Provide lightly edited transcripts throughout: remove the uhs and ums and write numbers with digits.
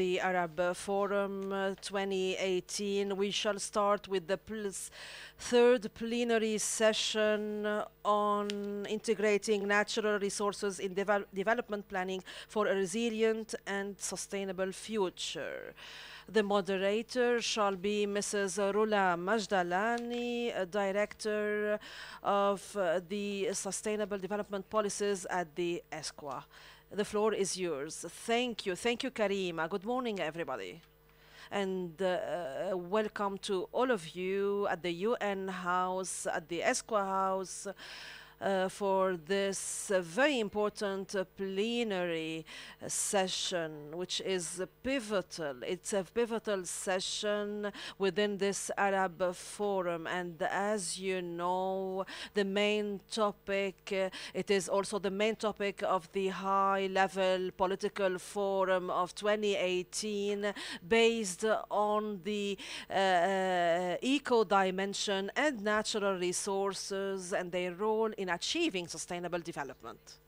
the Arab Forum 2018. We shall start with the third plenary session on integrating natural resources in development planning for a resilient and sustainable future. The moderator shall be Mrs. Rula Majdalani, Director of the Sustainable Development Policies at the ESCWA. The floor is yours. Thank you. Thank you, Karima. Good morning, everybody. And welcome to all of you at the UN House, at the ESCWA House, for this very important plenary session, which is pivotal. It's a pivotal session within this Arab Forum, and as you know, the main topic, it is also the main topic of the high-level political forum of 2018, based on the eco-dimension and natural resources and their role in achieving sustainable development.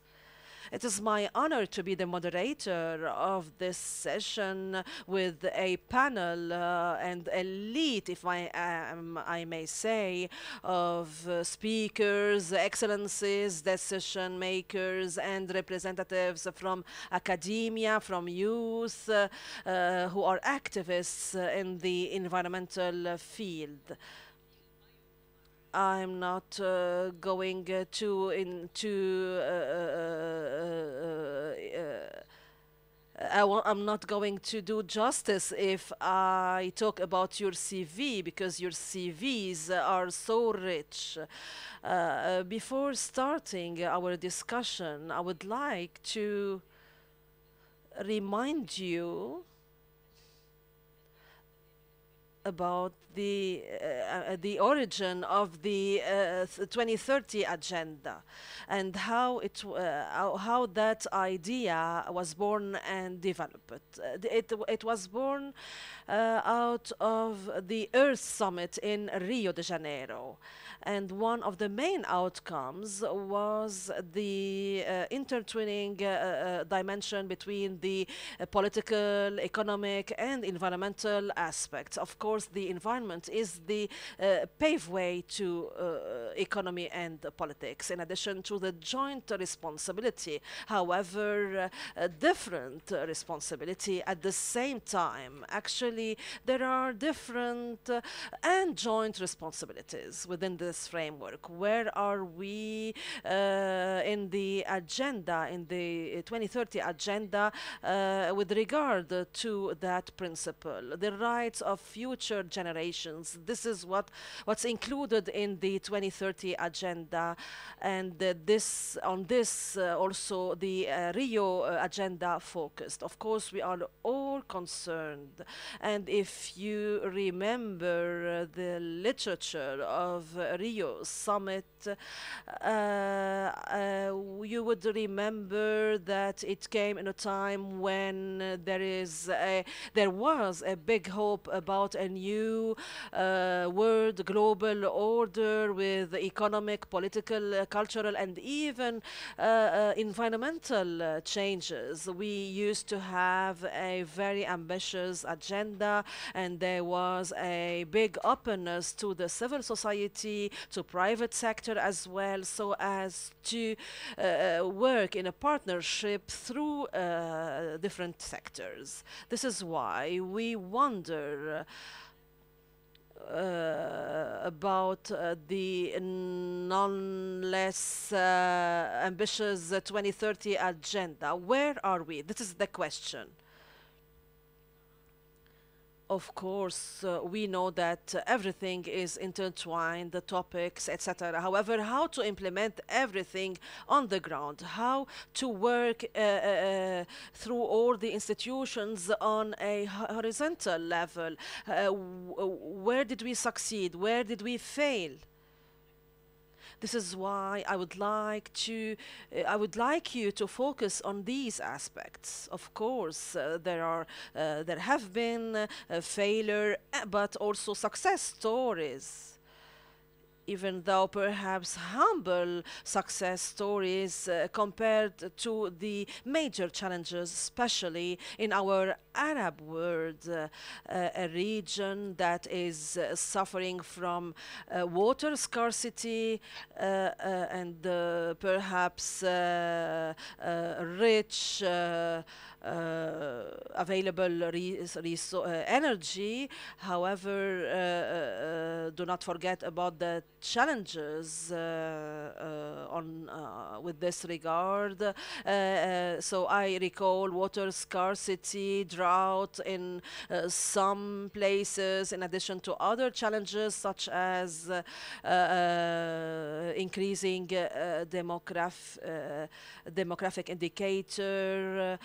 It is my honor to be the moderator of this session with a panel and elite, if I may say, of speakers, excellencies, decision makers, and representatives from academia, from youth, who are activists in the environmental field. I'm not going I'm not going to do justice if I talk about your CV, because your CVs are so rich. Before starting our discussion, I would like to remind you about the origin of the 2030 agenda and how how that idea was born and developed. It was born out of the Earth Summit in Rio de Janeiro. And one of the main outcomes was the intertwining dimension between the political, economic, and environmental aspects. Of course, the environment is the paveway to economy and politics, in addition to the joint responsibility. However, a different responsibility at the same time. Actually, there are different and joint responsibilities within this framework. Where are we in the agenda, in the 2030 agenda, with regard to that principle, the rights of future generations? This is what's included in the 2030 agenda, and this also the Rio agenda focused. Of course, we are all concerned, and if you remember the literature of Rio Summit, you would remember that it came in a time when there was a big hope about a new world global order with economic, political, cultural, and even environmental changes. We used to have a very ambitious agenda, and there was a big openness to the civil society, to private sector as well, so as to work in a partnership through different sectors. This is why we wonder about the non-less ambitious 2030 agenda. Where are we? This is the question. Of course, we know that everything is intertwined, the topics, etc. However, how to implement everything on the ground, how to work through all the institutions on a horizontal level. Where did we succeed? Where did we fail? This is why I would like you to focus on these aspects. Of course, there have been failure, but also success stories. Even though perhaps humble success stories compared to the major challenges, especially in our Arab world, a region that is suffering from water scarcity and perhaps rich available energy. However, do not forget about the challenges on with this regard. So I recall water scarcity, drought in some places, in addition to other challenges such as increasing demographic indicator,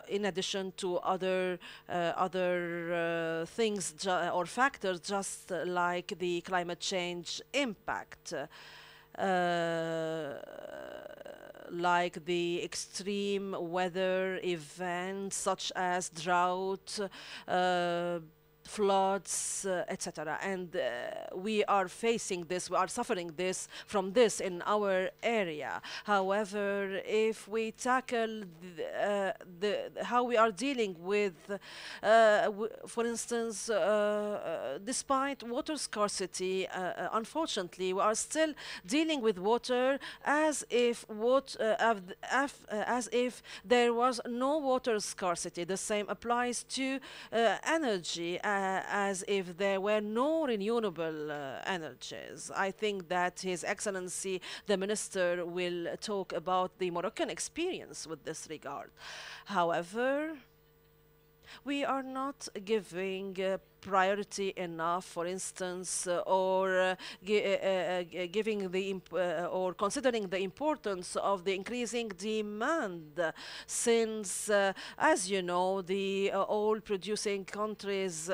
in addition to other things or factors, just like the climate change impact. Like the extreme weather events such as drought, floods, etc. And we are facing this, we are suffering this from this in our area. However, if we tackle how we are dealing with, for instance, despite water scarcity, unfortunately, we are still dealing with water as if as if there was no water scarcity. The same applies to energy. As if there were no renewable energies. I think that His Excellency, the Minister, will talk about the Moroccan experience with this regard. However, we are not giving priority enough, for instance, or giving the or considering the importance of the increasing demand, since, as you know, the oil producing countries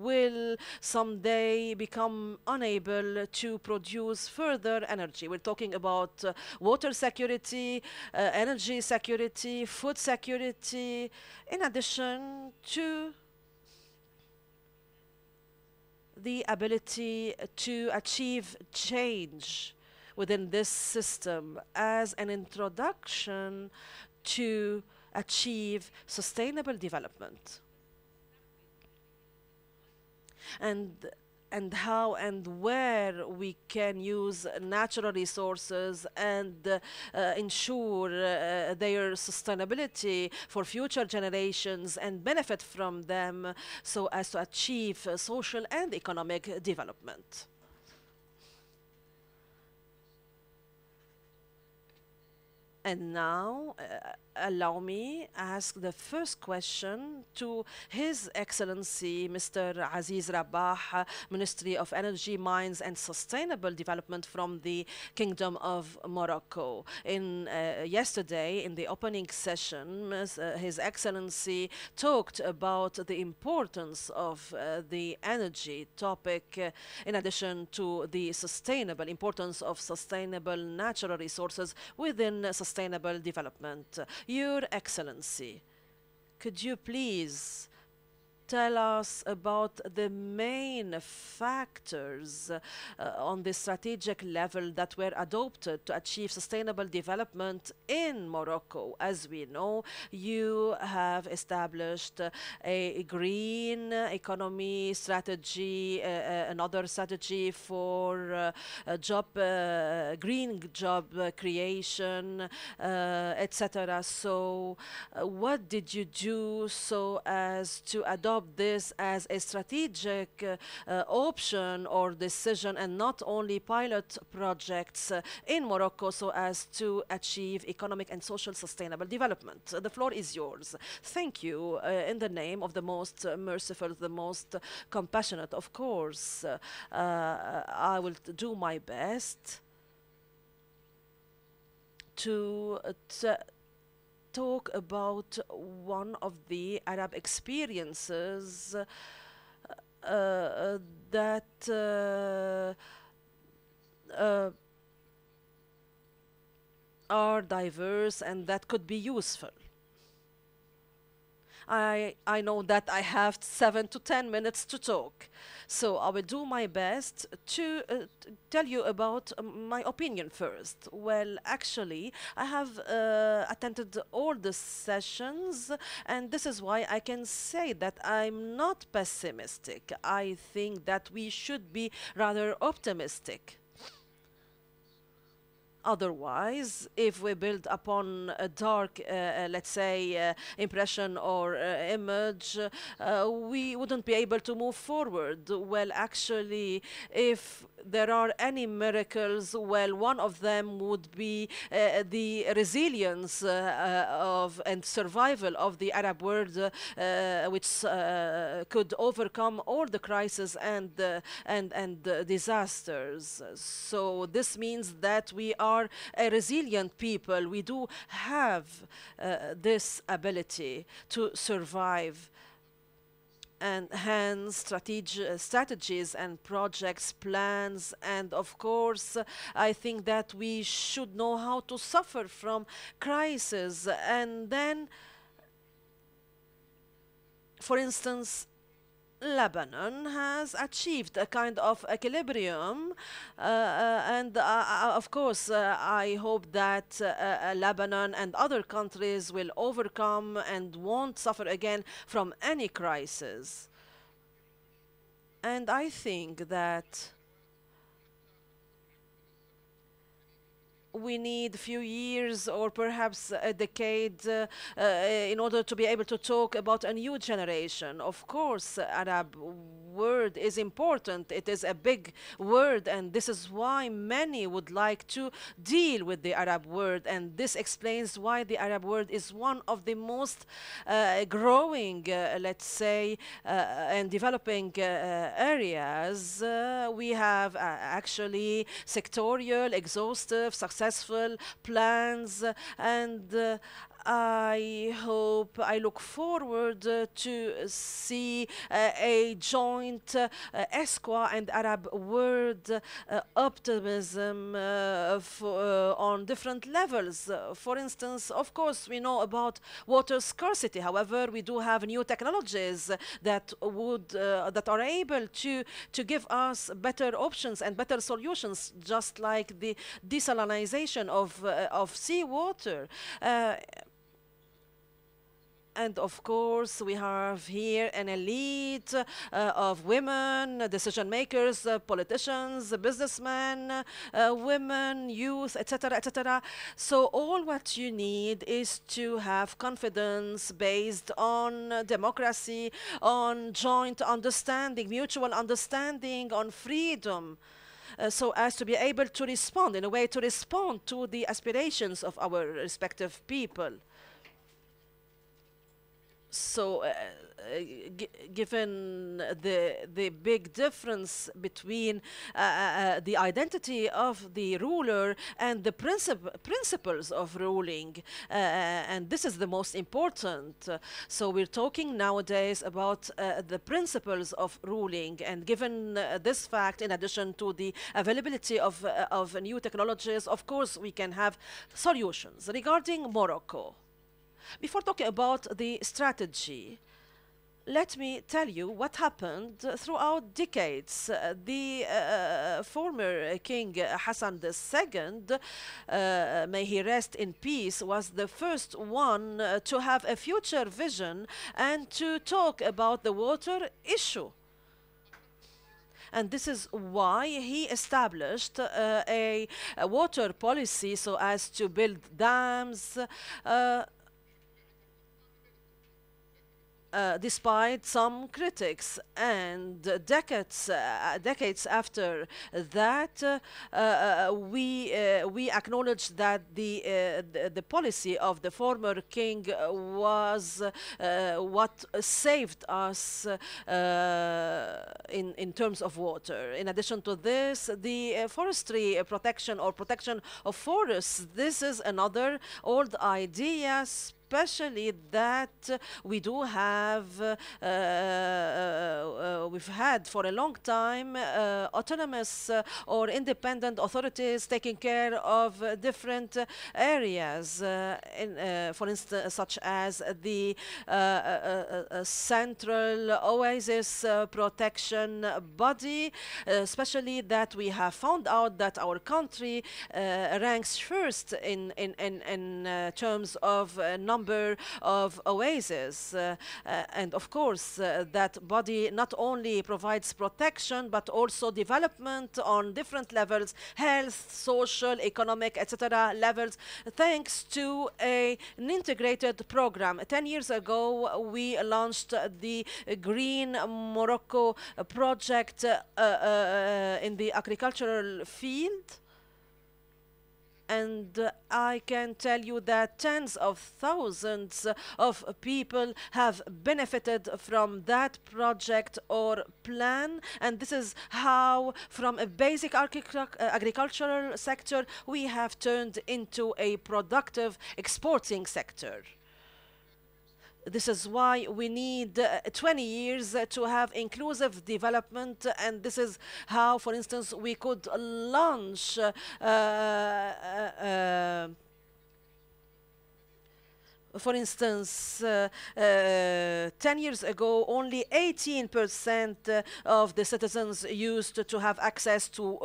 will someday become unable to produce further energy. We're talking about water security, energy security, food security, in addition to the ability to achieve change within this system as an introduction to achieve sustainable development. And how and where we can use natural resources and ensure their sustainability for future generations and benefit from them so as to achieve social and economic development. And now, allow me ask the first question to His Excellency Mr. Aziz Rabah, Ministry of Energy, Mines and Sustainable Development from the Kingdom of Morocco. In yesterday, in the opening session, His Excellency talked about the importance of the energy topic, in addition to the sustainable importance of sustainable natural resources within sustainable development. Your Excellency, could you please tell us about the main factors on the strategic level that were adopted to achieve sustainable development in Morocco? As we know, you have established a green economy strategy, another strategy for green job creation, etc. So, what did you do so as to adopt this as a strategic option or decision and not only pilot projects in Morocco so as to achieve economic and social sustainable development? The floor is yours. Thank you. In the name of the most merciful, the most compassionate, of course, I will do my best to talk about one of the Arab experiences that are diverse and that could be useful. I know that I have 7 to 10 minutes to talk, so I will do my best to tell you about my opinion first. Well, actually, I have attended all the sessions, and this is why I can say that I'm not pessimistic. I think that we should be rather optimistic. Otherwise, if we build upon a dark, let's say, impression or image, we wouldn't be able to move forward. Well, actually, if there are any miracles, well, one of them would be the resilience of and survival of the Arab world, which could overcome all the crises and disasters. So this means that we are a resilient people. We do have this ability to survive, and hence strategies and projects, plans, and of course, I think that we should know how to suffer from crisis. And then, for instance, Lebanon has achieved a kind of equilibrium, and of course, I hope that Lebanon and other countries will overcome and won't suffer again from any crisis. And I think that we need a few years or perhaps a decade in order to be able to talk about a new generation. Of course, Arab word is important. It is a big word, and this is why many would like to deal with the Arab word, and this explains why the Arab word is one of the most growing, let's say, and developing areas. We have actually sectorial, exhaustive, successful plans, and I look forward to see a joint ESQA and Arab world optimism on different levels. For instance, of course, we know about water scarcity. However, we do have new technologies that are able to give us better options and better solutions, just like the desalinization of seawater. And of course, we have here an elite of women, decision makers, politicians, businessmen, women, youth, etc., etc. So all what you need is to have confidence based on democracy, on joint understanding, mutual understanding, on freedom. So as to be able to respond, in a way, to respond to the aspirations of our respective people. So, given the big difference between the identity of the ruler and the principles of ruling, and this is the most important. So we're talking nowadays about the principles of ruling, and given this fact, in addition to the availability of new technologies, of course, we can have solutions. Regarding Morocco, before talking about the strategy, let me tell you what happened throughout decades. The former King Hassan II, may he rest in peace, was the first one to have a future vision and to talk about the water issue. And this is why he established a water policy so as to build dams, despite some critics, and decades after that, we acknowledge that the policy of the former king was what saved us in terms of water. In addition to this, the forestry protection or protection of forests. This is another old idea, especially that we do have, we've had for a long time autonomous or independent authorities taking care of different areas, for instance, such as the Central Oasis Protection Body, especially that we have found out that our country ranks first in terms of number of oases. And of course, that body not only provides protection, but also development on different levels, health, social, economic, etc. levels, thanks to an integrated program. 10 years ago, we launched the Green Morocco project in the agricultural field. And I can tell you that tens of thousands of people have benefited from that project or plan. And this is how, from a basic agricultural sector, we have turned into a productive exporting sector. This is why we need 20 years to have inclusive development, and this is how, for instance, we could launch for instance, 10 years ago, only 18% of the citizens used to have access to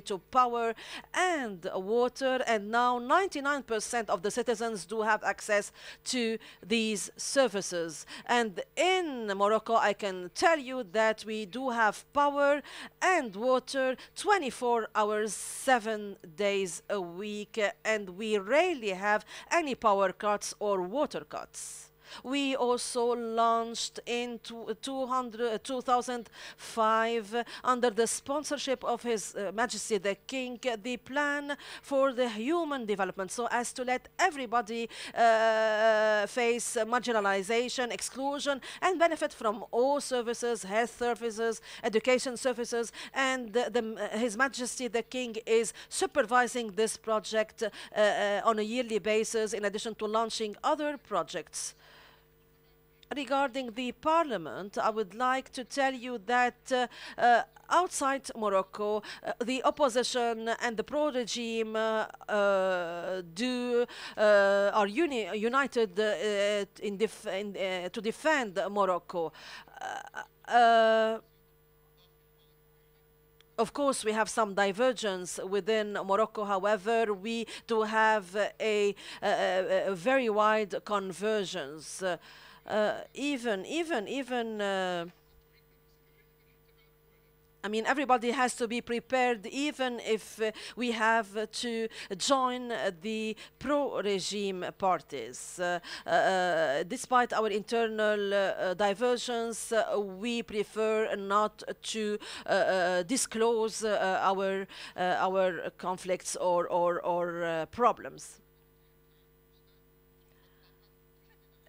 to power and water, and now 99% of the citizens do have access to these services. And in Morocco, I can tell you that we do have power and water 24 hours, 7 days a week, and we rarely have any power cuts or water cuts. We also launched in 2005, under the sponsorship of His Majesty the King, the plan for the human development, so as to let everybody face marginalization, exclusion, and benefit from all services, health services, education services. And His Majesty the King is supervising this project on a yearly basis, in addition to launching other projects. Regarding the parliament, I would like to tell you that outside Morocco, the opposition and the pro-regime are united to defend Morocco. Of course, we have some divergence within Morocco. However, we do have a very wide convergence. I mean, everybody has to be prepared, even if we have to join the pro-regime parties. Despite our internal diversions, we prefer not to disclose our conflicts or problems.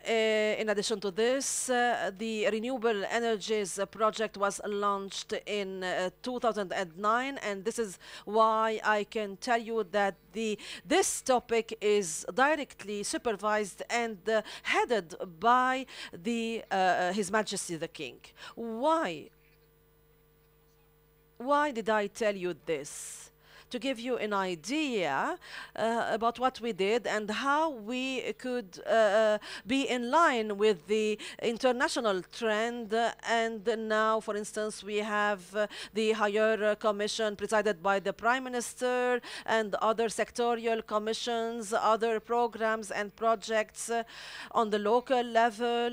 In addition to this, the renewable energies project was launched in 2009, and this is why I can tell you that this topic is directly supervised and headed by His Majesty the King. Why? Why did I tell you this? To give you an idea about what we did and how we could be in line with the international trend. And now, for instance, we have the Higher Commission presided by the Prime Minister and other sectorial commissions, other programs and projects. On the local level,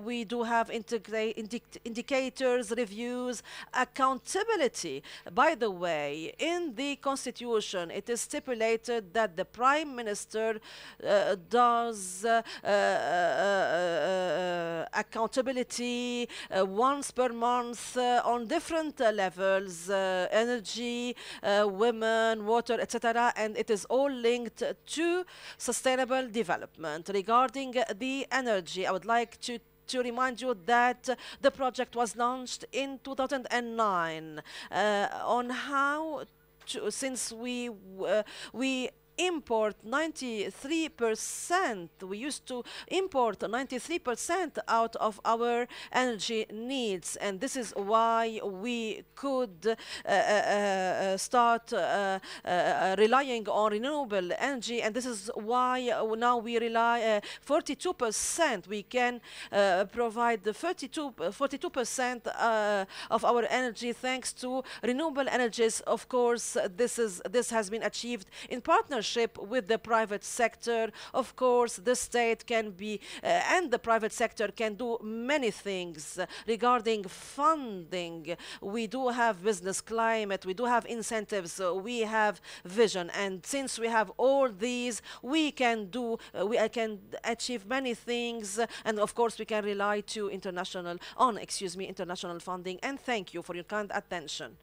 we do have indicators, reviews, accountability. By the way, in the Constitution, it is stipulated that the Prime Minister does accountability once per month on different levels, energy, women, water, etc. And it is all linked to sustainable development. Regarding the energy, I would like to remind you that the project was launched in 2009 on how since we import 93%. We used to import 93% out of our energy needs, and this is why we could start relying on renewable energy, and this is why now we rely 42%. We can provide the 42% of our energy thanks to renewable energies. Of course, this has been achieved in partnership with the private sector. Of course, the state can be and the private sector can do many things regarding funding. We do have business climate, we do have incentives, we have vision, and since we have all these, we can do we can achieve many things, and of course we can rely to international funding. And thank you for your kind attention.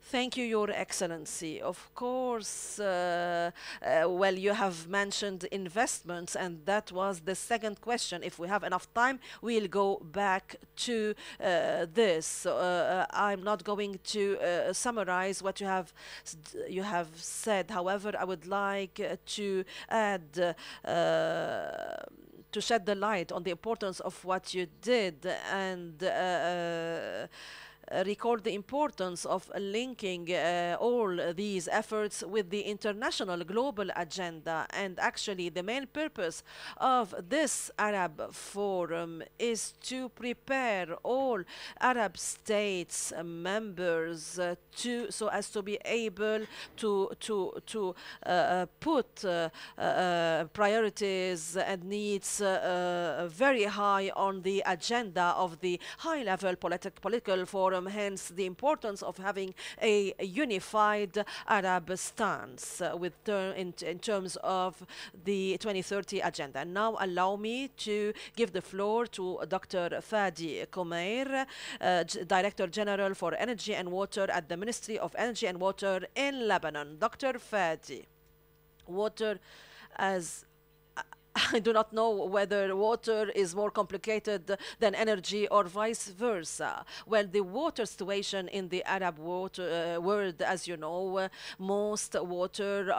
Thank you, Your Excellency. Of course, well, you have mentioned investments, and that was the second question. If we have enough time, we'll go back to this. I'm not going to summarize what you have said. However, I would like to add. To shed the light on the importance of what you did, and record the importance of linking all these efforts with the international global agenda. And actually, the main purpose of this Arab Forum is to prepare all Arab states members so as to be able to put priorities and needs very high on the agenda of the high-level political forum. Hence, the importance of having a unified Arab stance in terms of the 2030 agenda. And now, allow me to give the floor to Dr. Fadi Koumair, Director General for Energy and Water at the Ministry of Energy and Water in Lebanon. Dr. Fadi, water, as I do not know whether water is more complicated than energy or vice versa. Well, the water situation in the Arab world, as you know, most water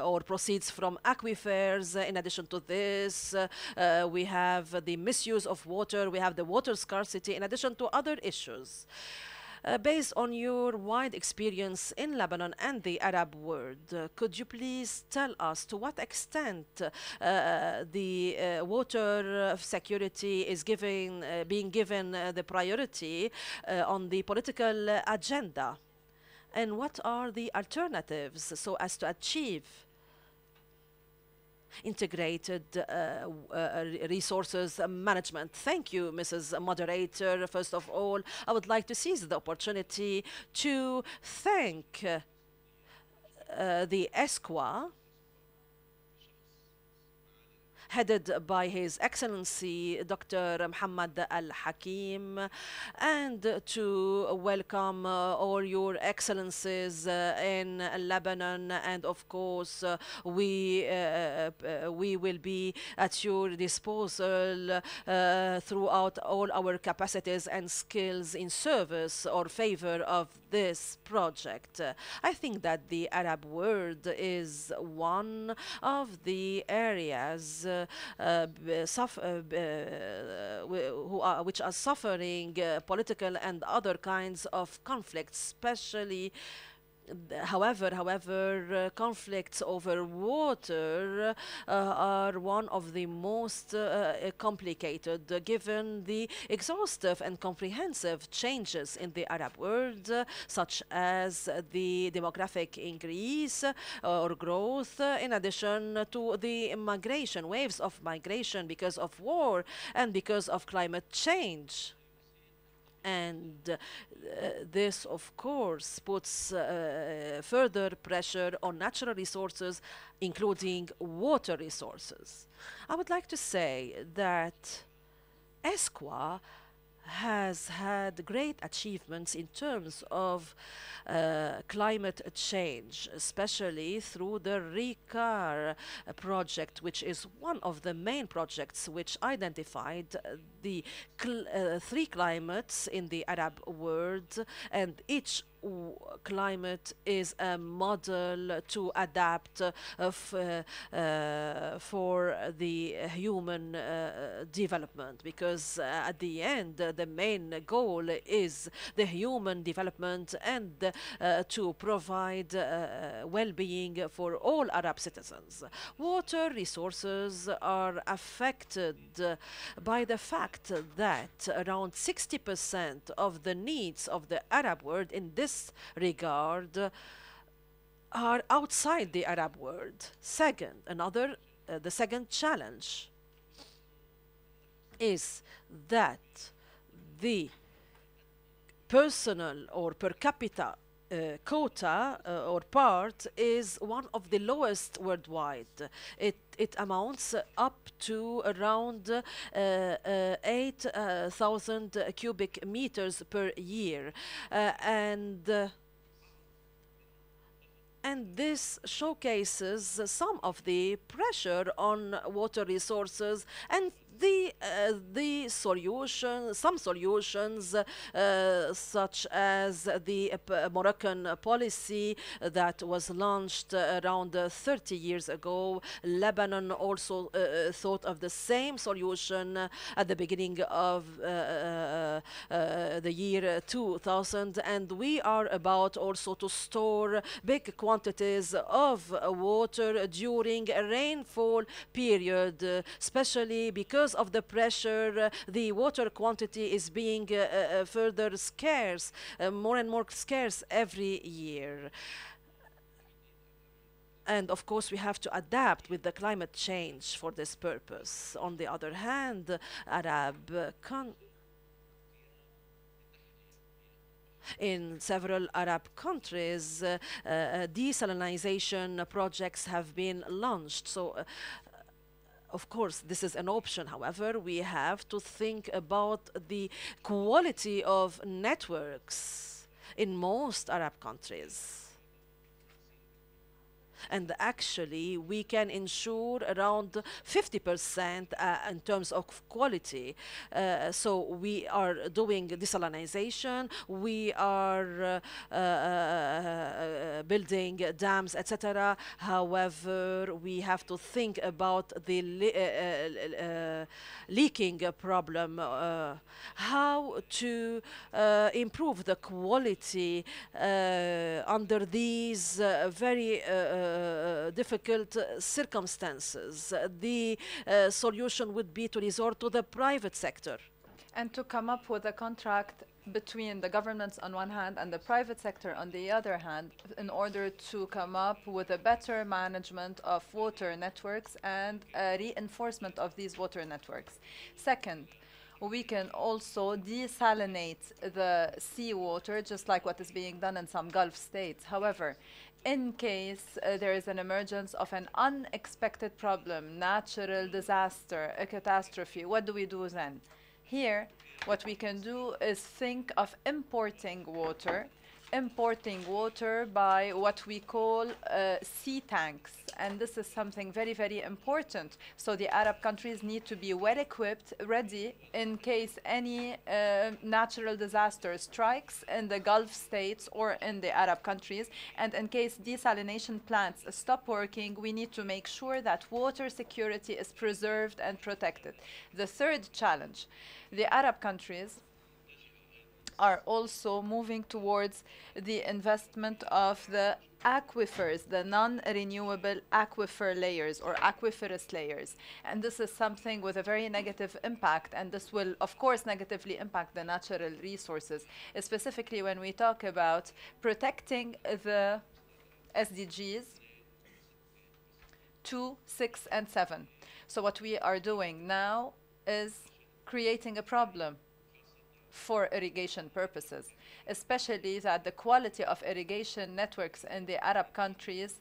or proceeds from aquifers. In addition to this, we have the misuse of water, we have the water scarcity, in addition to other issues. Based on your wide experience in Lebanon and the Arab world, could you please tell us to what extent the water security is being given the priority on the political agenda? And what are the alternatives so as to achieve integrated resources management? Thank you, Mrs. Moderator. First of all, I would like to seize the opportunity to thank the ESCWA, headed by His Excellency Dr. Mohammed Al-Hakim, and to welcome all your excellencies in Lebanon. And of course, we will be at your disposal throughout all our capacities and skills in service or favor of this project. I think that the Arab world is one of the areas which are suffering political and other kinds of conflicts, especially However, conflicts over water are one of the most complicated, given the exhaustive and comprehensive changes in the Arab world, such as the demographic increase or growth, in addition to the waves of migration because of war and because of climate change. And this, of course, puts further pressure on natural resources, including water resources. I would like to say that ESCWA has had great achievements in terms of climate change, especially through the RECAR project, which is one of the main projects which identified the three climates in the Arab world, and each climate is a model to adapt for the human development, because at the end the main goal is the human development and to provide well-being for all Arab citizens. Water resources are affected by the fact that around 60% of the needs of the Arab world in this regard are outside the Arab world. The second challenge is that the personal or per capita quota or part is one of the lowest worldwide. It amounts up to around 8,000 cubic meters per year, and this showcases some of the pressure on water resources and some solutions, such as the Moroccan policy that was launched around 30 years ago. Lebanon also thought of the same solution at the beginning of the year 2000, and we are about also to store big quantities of water during a rainfall period, especially because of the pressure. The water quantity is being further scarce, more and more scarce every year. And of course, we have to adapt with the climate change for this purpose. On the other hand, in several Arab countries, desalination projects have been launched. So of course, this is an option. However, we have to think about the quality of networks in most Arab countries. And actually, we can ensure around 50% in terms of quality. So we are doing desalination, we are building dams, etc. However, we have to think about the leaking problem, how to improve the quality under these very difficult circumstances. The solution would be to resort to the private sector. And to come up with a contract between the governments on one hand and the private sector on the other hand, in order to come up with a better management of water networks and a reinforcement of these water networks. Second, we can also desalinate the seawater, just like what is being done in some Gulf states. However, in case there is an emergence of an unexpected problem, natural disaster, a catastrophe, what do we do then? Here, what we can do is think of importing water by what we call sea tanks. And this is something very, very important. So the Arab countries need to be well equipped, ready in case any natural disaster strikes in the Gulf states or in the Arab countries. And in case desalination plants stop working, we need to make sure that water security is preserved and protected. The third challenge, the Arab countries are also moving towards the investment of the aquifers, the non-renewable aquifer layers or aquiferous layers. And this is something with a very negative impact, and this will, of course, negatively impact the natural resources, specifically when we talk about protecting the SDGs 2, 6, and 7. So what we are doing now is creating a problem for irrigation purposes, especially that the quality of irrigation networks in the Arab countries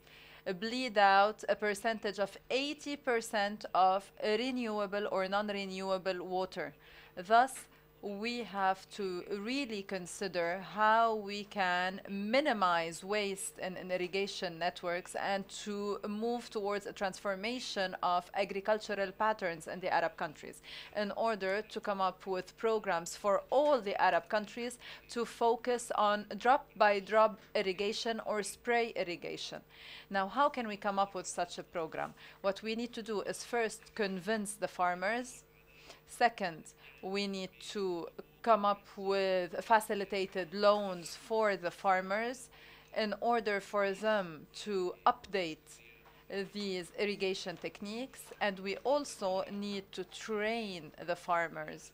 bleed out a percentage of 80% of renewable or non-renewable water. Thus, we have to really consider how we can minimize waste in irrigation networks and to move towards a transformation of agricultural patterns in the Arab countries in order to come up with programs for all the Arab countries to focus on drop-by-drop irrigation or spray irrigation. Now, how can we come up with such a program? What we need to do is first convince the farmers. Second, we need to come up with facilitated loans for the farmers in order for them to update these irrigation techniques. And we also need to train the farmers.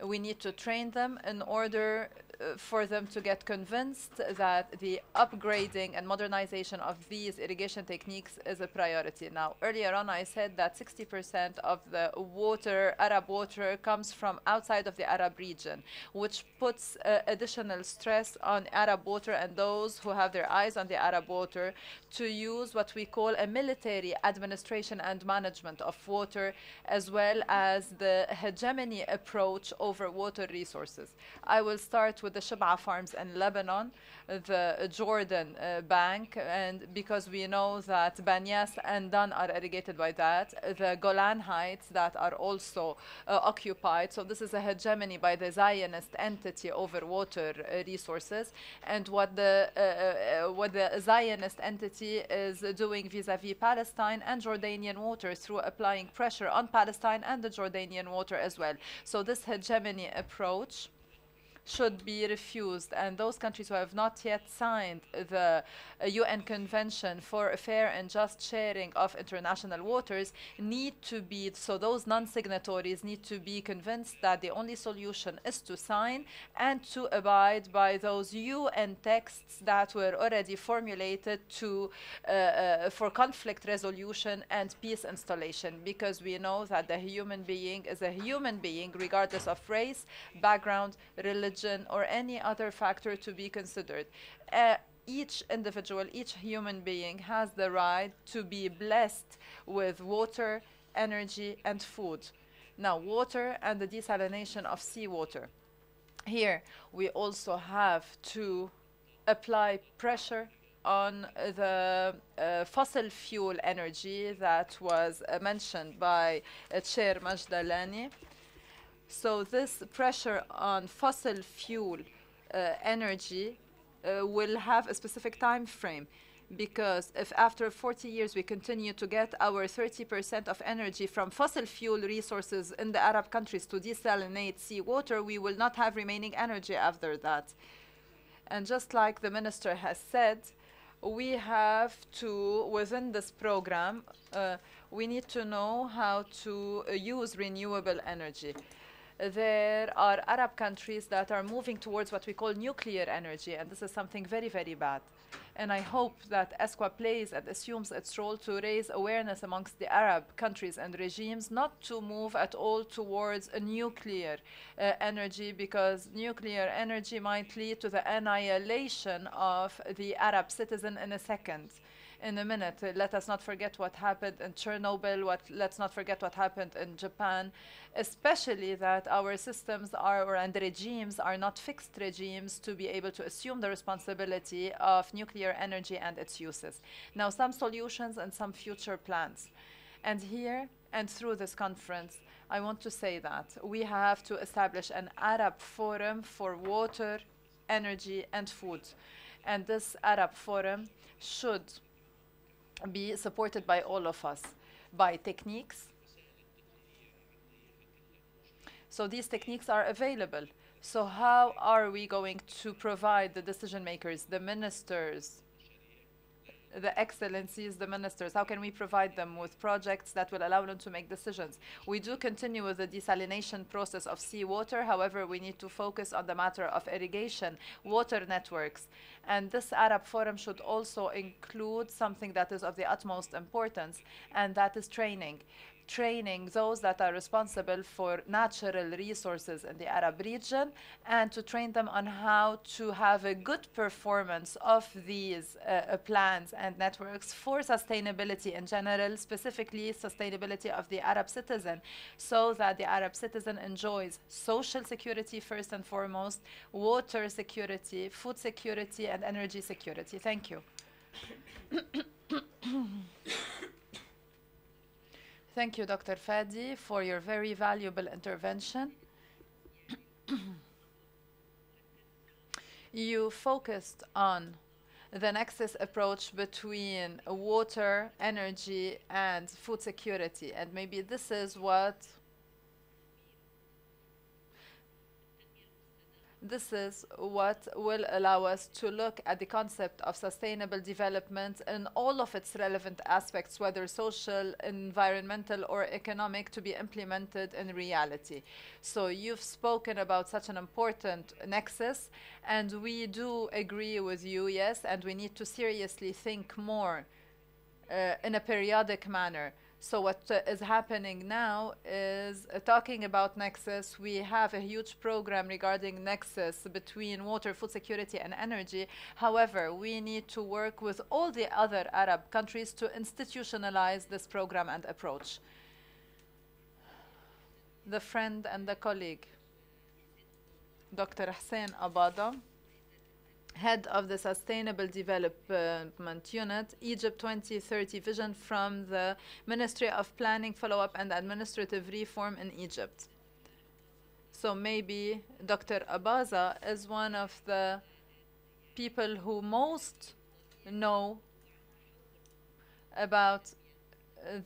We need to train them in order for them to get convinced that the upgrading and modernization of these irrigation techniques is a priority. Now, earlier on, I said that 60% of the water, Arab water, comes from outside of the Arab region, which puts additional stress on Arab water and those who have their eyes on the Arab water to use what we call a military administration and management of water, as well as the hegemony approach over water resources. I will start with the Shib'a farms in Lebanon, the Jordan bank, and because we know that Banyas and Dan are irrigated by that, the Golan Heights that are also occupied. So this is a hegemony by the Zionist entity over water resources, and what the Zionist entity is doing vis-a-vis Palestine and Jordanian water through applying pressure on Palestine and the Jordanian water as well. So this hegemony approach should be refused, and those countries who have not yet signed the UN Convention for a fair and just sharing of international waters need to be, so those non-signatories need to be convinced that the only solution is to sign and to abide by those UN texts that were already formulated to for conflict resolution and peace installation, because we know that the human being is a human being regardless of race, background, religion, or any other factor to be considered. Each individual, each human being has the right to be blessed with water, energy, and food. Now, water and the desalination of seawater. Here, we also have to apply pressure on the fossil fuel energy that was mentioned by Chair Majdalani. So this pressure on fossil fuel energy will have a specific time frame, because if after 40 years we continue to get our 30% of energy from fossil fuel resources in the Arab countries to desalinate seawater, we will not have remaining energy after that. And just like the minister has said, we have to, within this program, we need to know how to use renewable energy. There are Arab countries that are moving towards what we call nuclear energy, and this is something very, very bad. And I hope that ESCWA plays and assumes its role to raise awareness amongst the Arab countries and regimes not to move at all towards a nuclear energy, because nuclear energy might lead to the annihilation of the Arab citizen in a second. In a minute. Let us not forget what happened in Chernobyl, let's not forget what happened in Japan, especially that our systems and regimes are not fixed regimes to be able to assume the responsibility of nuclear energy and its uses. Now, some solutions and some future plans. And here and through this conference, I want to say that we have to establish an Arab forum for water, energy, and food. And this Arab forum should be supported by all of us, by techniques. So these techniques are available. So how are we going to provide the decision makers, the ministers, the excellencies, the ministers, how can we provide them with projects that will allow them to make decisions? We do continue with the desalination process of seawater. However, we need to focus on the matter of irrigation, water networks. And this Arab Forum should also include something that is of the utmost importance, and that is training. training those that are responsible for natural resources in the Arab region, and to train them on how to have a good performance of these plans and networks for sustainability in general, specifically sustainability of the Arab citizen, so that the Arab citizen enjoys social security first and foremost, water security, food security, and energy security. Thank you. Thank you, Dr. Fadi, for your very valuable intervention. You focused on the nexus approach between water, energy, and food security, and maybe this is what will allow us to look at the concept of sustainable development in all of its relevant aspects, whether social, environmental, or economic, to be implemented in reality. So you've spoken about such an important nexus, and we do agree with you, yes, and we need to seriously think more in a periodic manner. So what is happening now is talking about nexus. We have a huge program regarding nexus between water, food security, and energy. However, we need to work with all the other Arab countries to institutionalize this program and approach. The friend and the colleague, Dr. Hussein Abada, head of the Sustainable Development Unit, Egypt 2030 Vision from the Ministry of Planning, Follow-up and Administrative Reform in Egypt. So maybe Dr. Abaza is one of the people who most know about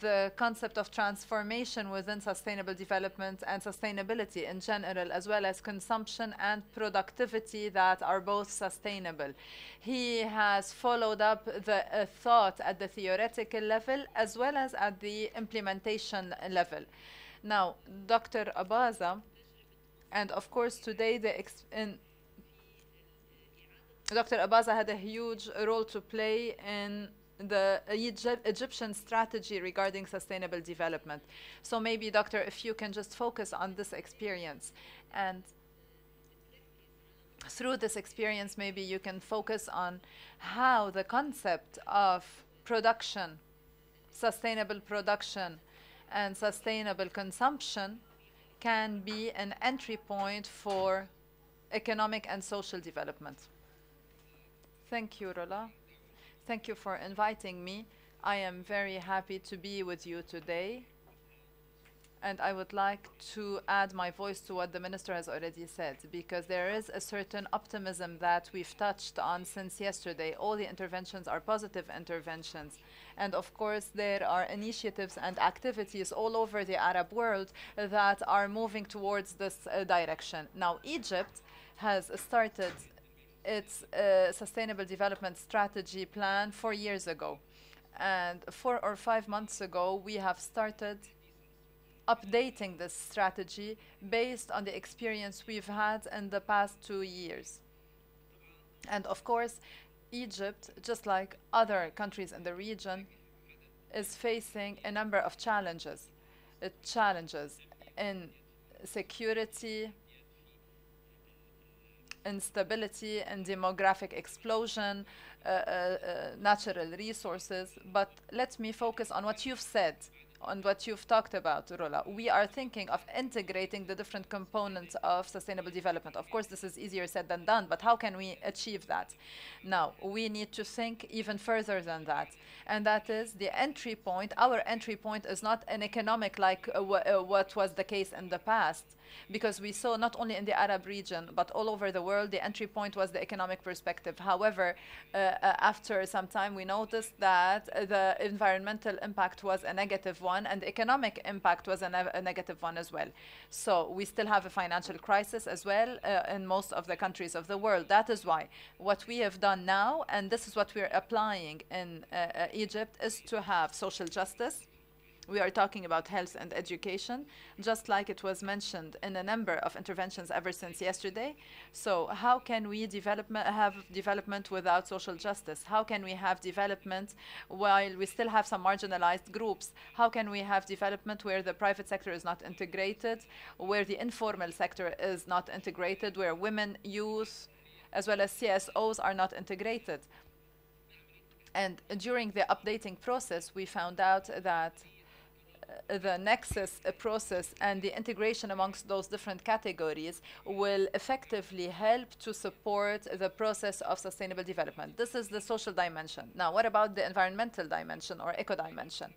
the concept of transformation within sustainable development and sustainability in general, as well as consumption and productivity that are both sustainable. He has followed up the thought at the theoretical level as well as at the implementation level. Now, Dr. Abaza, and of course today Dr. Abaza had a huge role to play in the Egyptian strategy regarding sustainable development. So maybe, Doctor, if you can just focus on this experience, and through this experience, maybe you can focus on how the concept of production, sustainable production, and sustainable consumption can be an entry point for economic and social development. Thank you, Rola. Thank you for inviting me. I am very happy to be with you today. And I would like to add my voice to what the Minister has already said, because there is a certain optimism that we've touched on since yesterday. All the interventions are positive interventions. And of course, there are initiatives and activities all over the Arab world that are moving towards this direction. Now, Egypt has started its sustainable development strategy plan 4 years ago. And 4 or 5 months ago, we have started updating this strategy based on the experience we've had in the past 2 years. And of course, Egypt, just like other countries in the region, is facing a number of challenges. Challenges in security, instability and demographic explosion, natural resources. But let me focus on what you've said, on what you've talked about, Rola. We are thinking of integrating the different components of sustainable development. Of course, this is easier said than done, but how can we achieve that? Now, we need to think even further than that. And that is the entry point. Our entry point is not an economic like what was the case in the past, because we saw not only in the Arab region, but all over the world, the entry point was the economic perspective. However, after some time, we noticed that the environmental impact was a negative one, and the economic impact was a negative one as well. So we still have a financial crisis as well in most of the countries of the world. That is why what we have done now, and this is what we're applying in Egypt, is to have social justice. We are talking about health and education, just like it was mentioned in a number of interventions ever since yesterday. So how can we have development without social justice? How can we have development while we still have some marginalized groups? How can we have development where the private sector is not integrated, where the informal sector is not integrated, where women, youth, as well as CSOs are not integrated? And during the updating process, we found out that the nexus process and the integration amongst those different categories will effectively help to support the process of sustainable development. This is the social dimension. Now, what about the environmental dimension or eco-dimension?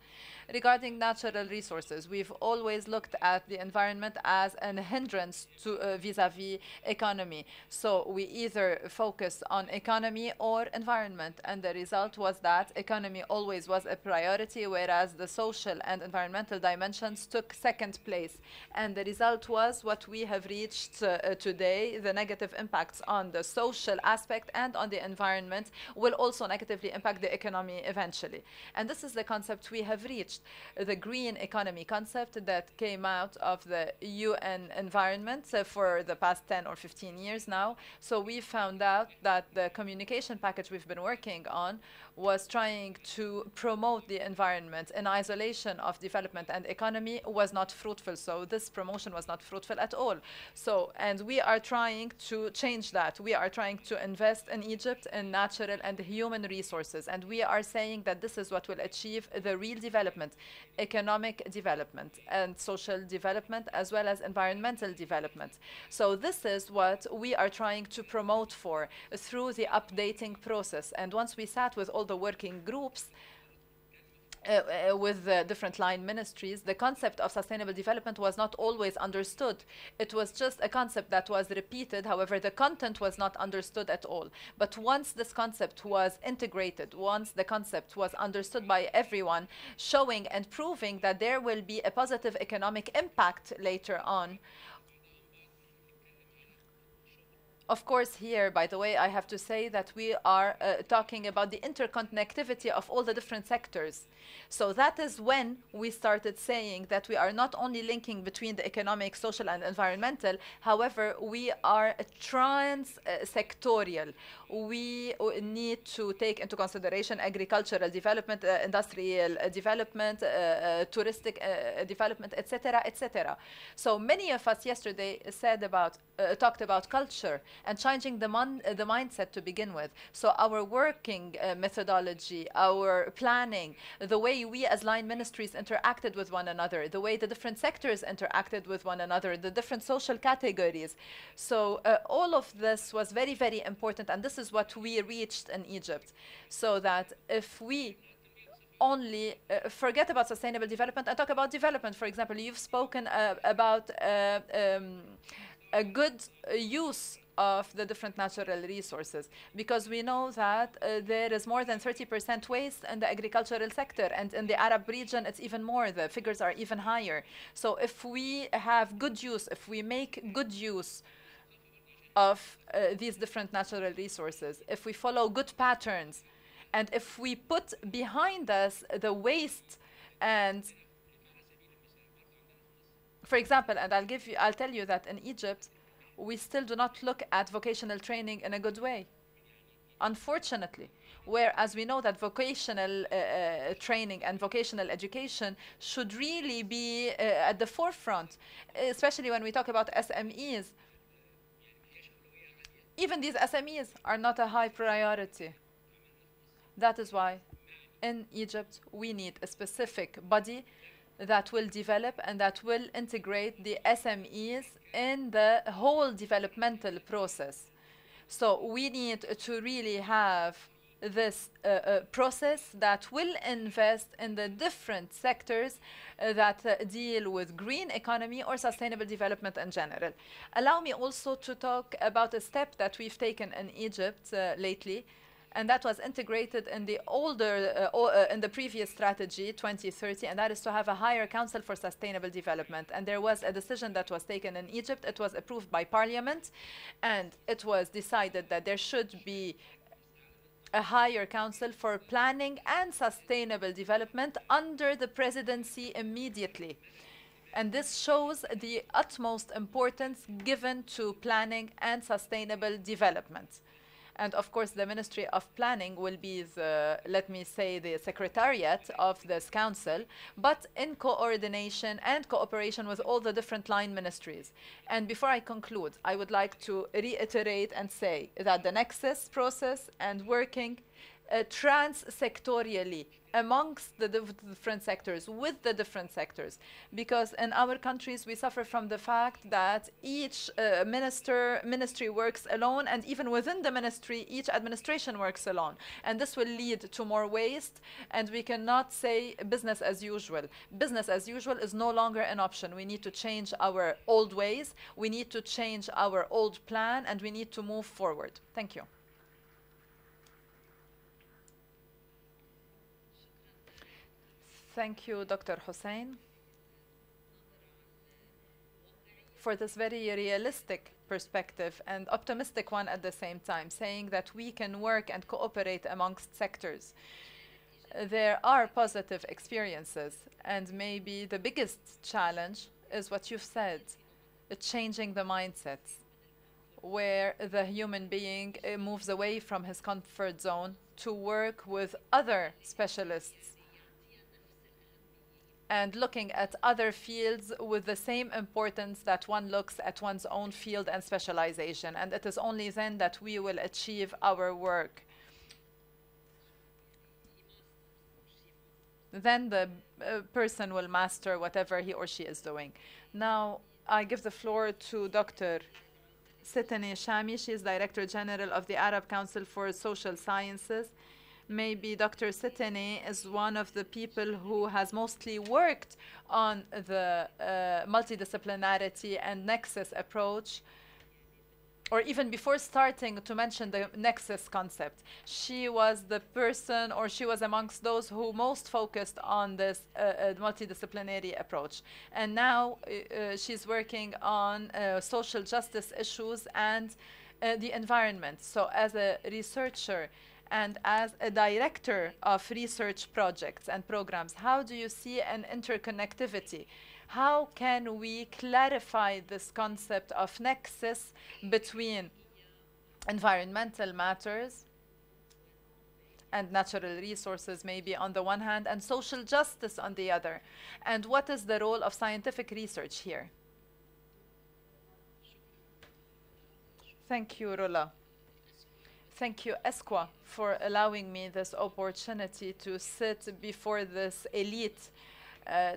Regarding natural resources, we've always looked at the environment as an hindrance to vis-a-vis economy. So we either focus on economy or environment, and the result was that economy always was a priority, whereas the social and environmental dimensions took second place. And the result was what we have reached today. The negative impacts on the social aspect and on the environment will also negatively impact the economy eventually. And this is the concept we have reached. The green economy concept that came out of the UN environment for the past 10 or 15 years now. So we found out that the communication package we've been working on was trying to promote the environment in isolation of development and economy was not fruitful. So this promotion was not fruitful at all. So, and we are trying to change that. We are trying to invest in Egypt in natural and human resources. And we are saying that this is what will achieve the real development, economic development and social development, as well as environmental development. So this is what we are trying to promote for through the updating process. And once we sat with all the working groups, with the different line ministries, the concept of sustainable development was not always understood. It was just a concept that was repeated. However, the content was not understood at all. But once this concept was integrated, once the concept was understood by everyone, showing and proving that there will be a positive economic impact later on. Of course, here, by the way, I have to say that we are talking about the interconnectivity of all the different sectors. So that is when we started saying that we are not only linking between the economic, social, and environmental. However, we are trans-sectorial. We need to take into consideration agricultural development, industrial development, touristic development, etc., etc. So many of us yesterday talked about culture and changing the mindset to begin with. So our working methodology, our planning, the way we as line ministries interacted with one another, the way the different sectors interacted with one another, the different social categories. So all of this was very, very important, and this is what we reached in Egypt. So that if we only forget about sustainable development and talk about development, for example, you've spoken about a good use of the different natural resources, because we know that there is more than 30% waste in the agricultural sector, and in the Arab region it's even more. The figures are even higher. So if we have good use, if we make good use of these different natural resources, if we follow good patterns, and if we put behind us the waste, and for example, and I'll tell you that in Egypt, we still do not look at vocational training in a good way, unfortunately. Whereas we know that vocational training and vocational education should really be at the forefront, especially when we talk about SMEs. Even these SMEs are not a high priority. That is why in Egypt we need a specific body that will develop and that will integrate the SMEs in the whole developmental process. So we need to really have this process that will invest in the different sectors that deal with green economy or sustainable development in general. Allow me also to talk about a step that we've taken in Egypt lately, and that was integrated in the in the previous strategy 2030, and that is to have a higher council for sustainable development. And there was a decision that was taken in Egypt. It was approved by parliament, and it was decided that there should be a higher council for planning and sustainable development under the presidency immediately. And this shows the utmost importance given to planning and sustainable development. And of course, the Ministry of Planning will be the, let me say, the secretariat of this council, but in coordination and cooperation with all the different line ministries. And before I conclude, I would like to reiterate and say that the Nexus process and working trans-sectorially amongst the different sectors, with the different sectors, because in our countries we suffer from the fact that each ministry works alone, and even within the ministry each administration works alone, and this will lead to more waste, and we cannot say business as usual. Business as usual is no longer an option. We need to change our old ways, we need to change our old plan, and we need to move forward. Thank you. Thank you, Dr. Hussein, for this very realistic perspective and optimistic one at the same time, saying that we can work and cooperate amongst sectors. There are positive experiences, and maybe the biggest challenge is what you've said, changing the mindsets, where the human being moves away from his comfort zone to work with other specialists and looking at other fields with the same importance that one looks at one's own field and specialization. And it is only then that we will achieve our work. Then the person will master whatever he or she is doing. Now, I give the floor to Dr. Sitani Shami. She is Director General of the Arab Council for Social Sciences. Maybe Dr. Sitani is one of the people who has mostly worked on the multidisciplinarity and nexus approach, or even before starting to mention the nexus concept. She was the person, or she was amongst those who most focused on this multidisciplinary approach. And now she's working on social justice issues and the environment. So as a researcher, and as a director of research projects and programs, how do you see an interconnectivity? How can we clarify this concept of nexus between environmental matters and natural resources maybe on the one hand, and social justice on the other? And what is the role of scientific research here? Thank you, Rola. Thank you, ESQA, for allowing me this opportunity to sit before this elite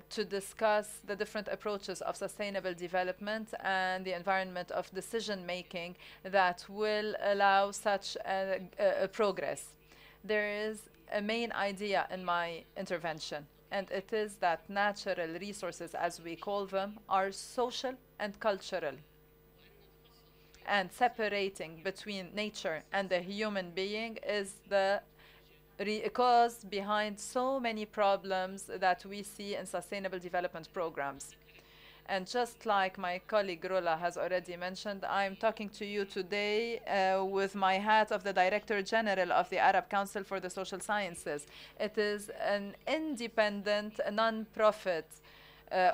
to discuss the different approaches of sustainable development and the environment of decision-making that will allow such a progress. There is a main idea in my intervention, and it is that natural resources, as we call them, are social and cultural. And separating between nature and the human being is the cause behind so many problems that we see in sustainable development programs. And just like my colleague Rola has already mentioned, I'm talking to you today with my hat of the Director General of the Arab Council for the Social Sciences. It is an independent, non-profit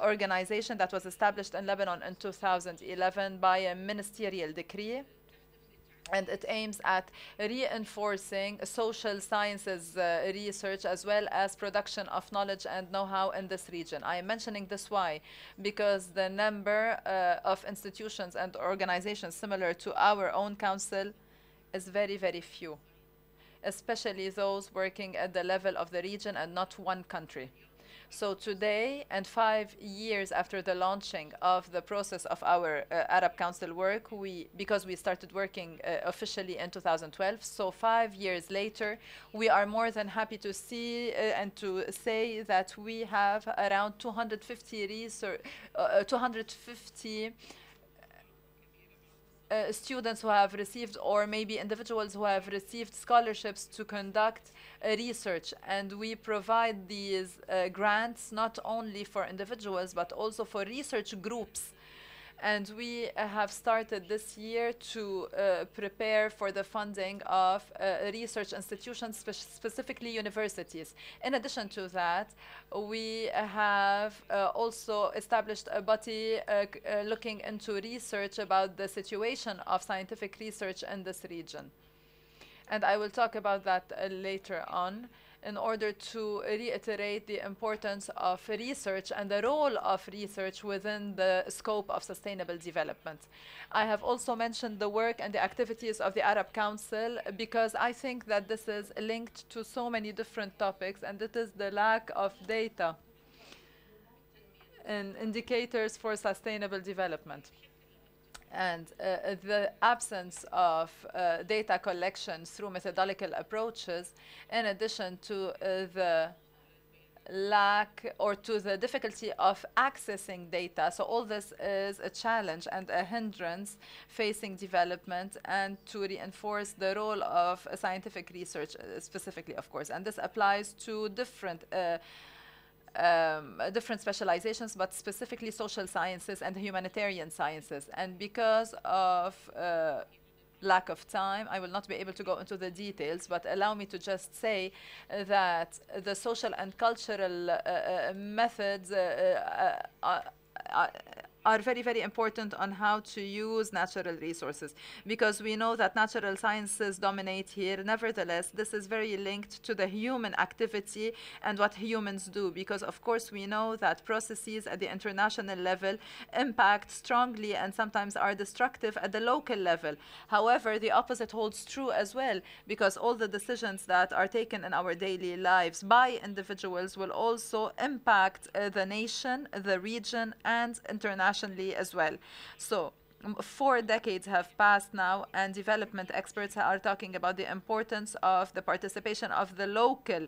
organization that was established in Lebanon in 2011 by a ministerial decree, and it aims at reinforcing social sciences research as well as production of knowledge and know-how in this region. I am mentioning this why? Because the number of institutions and organizations similar to our own council is very, very few, especially those working at the level of the region and not one country. So today, and 5 years after the launching of the process of our Arab Council work, because we started working officially in 2012, so 5 years later, we are more than happy to see and to say that we have around 250 students who have received, or maybe individuals who have received scholarships to conduct research. And we provide these grants not only for individuals, but also for research groups And we have started this year to prepare for the funding of research institutions, specifically universities. In addition to that, we have also established a body looking into research about the situation of scientific research in this region. And I will talk about that later on, in order to reiterate the importance of research and the role of research within the scope of sustainable development. I have also mentioned the work and the activities of the Arab Council, because I think that this is linked to so many different topics, and it is the lack of data and indicators for sustainable development. And the absence of data collection through methodological approaches, in addition to the lack or to the difficulty of accessing data. So all this is a challenge and a hindrance facing development, and to reinforce the role of scientific research specifically, of course. And this applies to different specializations, but specifically social sciences and humanitarian sciences. And because of lack of time, I will not be able to go into the details, but allow me to just say that the social and cultural methods are very, very important on how to use natural resources, because we know that natural sciences dominate here. Nevertheless, this is very linked to the human activity and what humans do, because of course we know that processes at the international level impact strongly and sometimes are destructive at the local level. However, the opposite holds true as well, because all the decisions that are taken in our daily lives by individuals will also impact the nation, the region, and internationally as well. So 4 decades have passed now, and development experts are talking about the importance of the participation of the local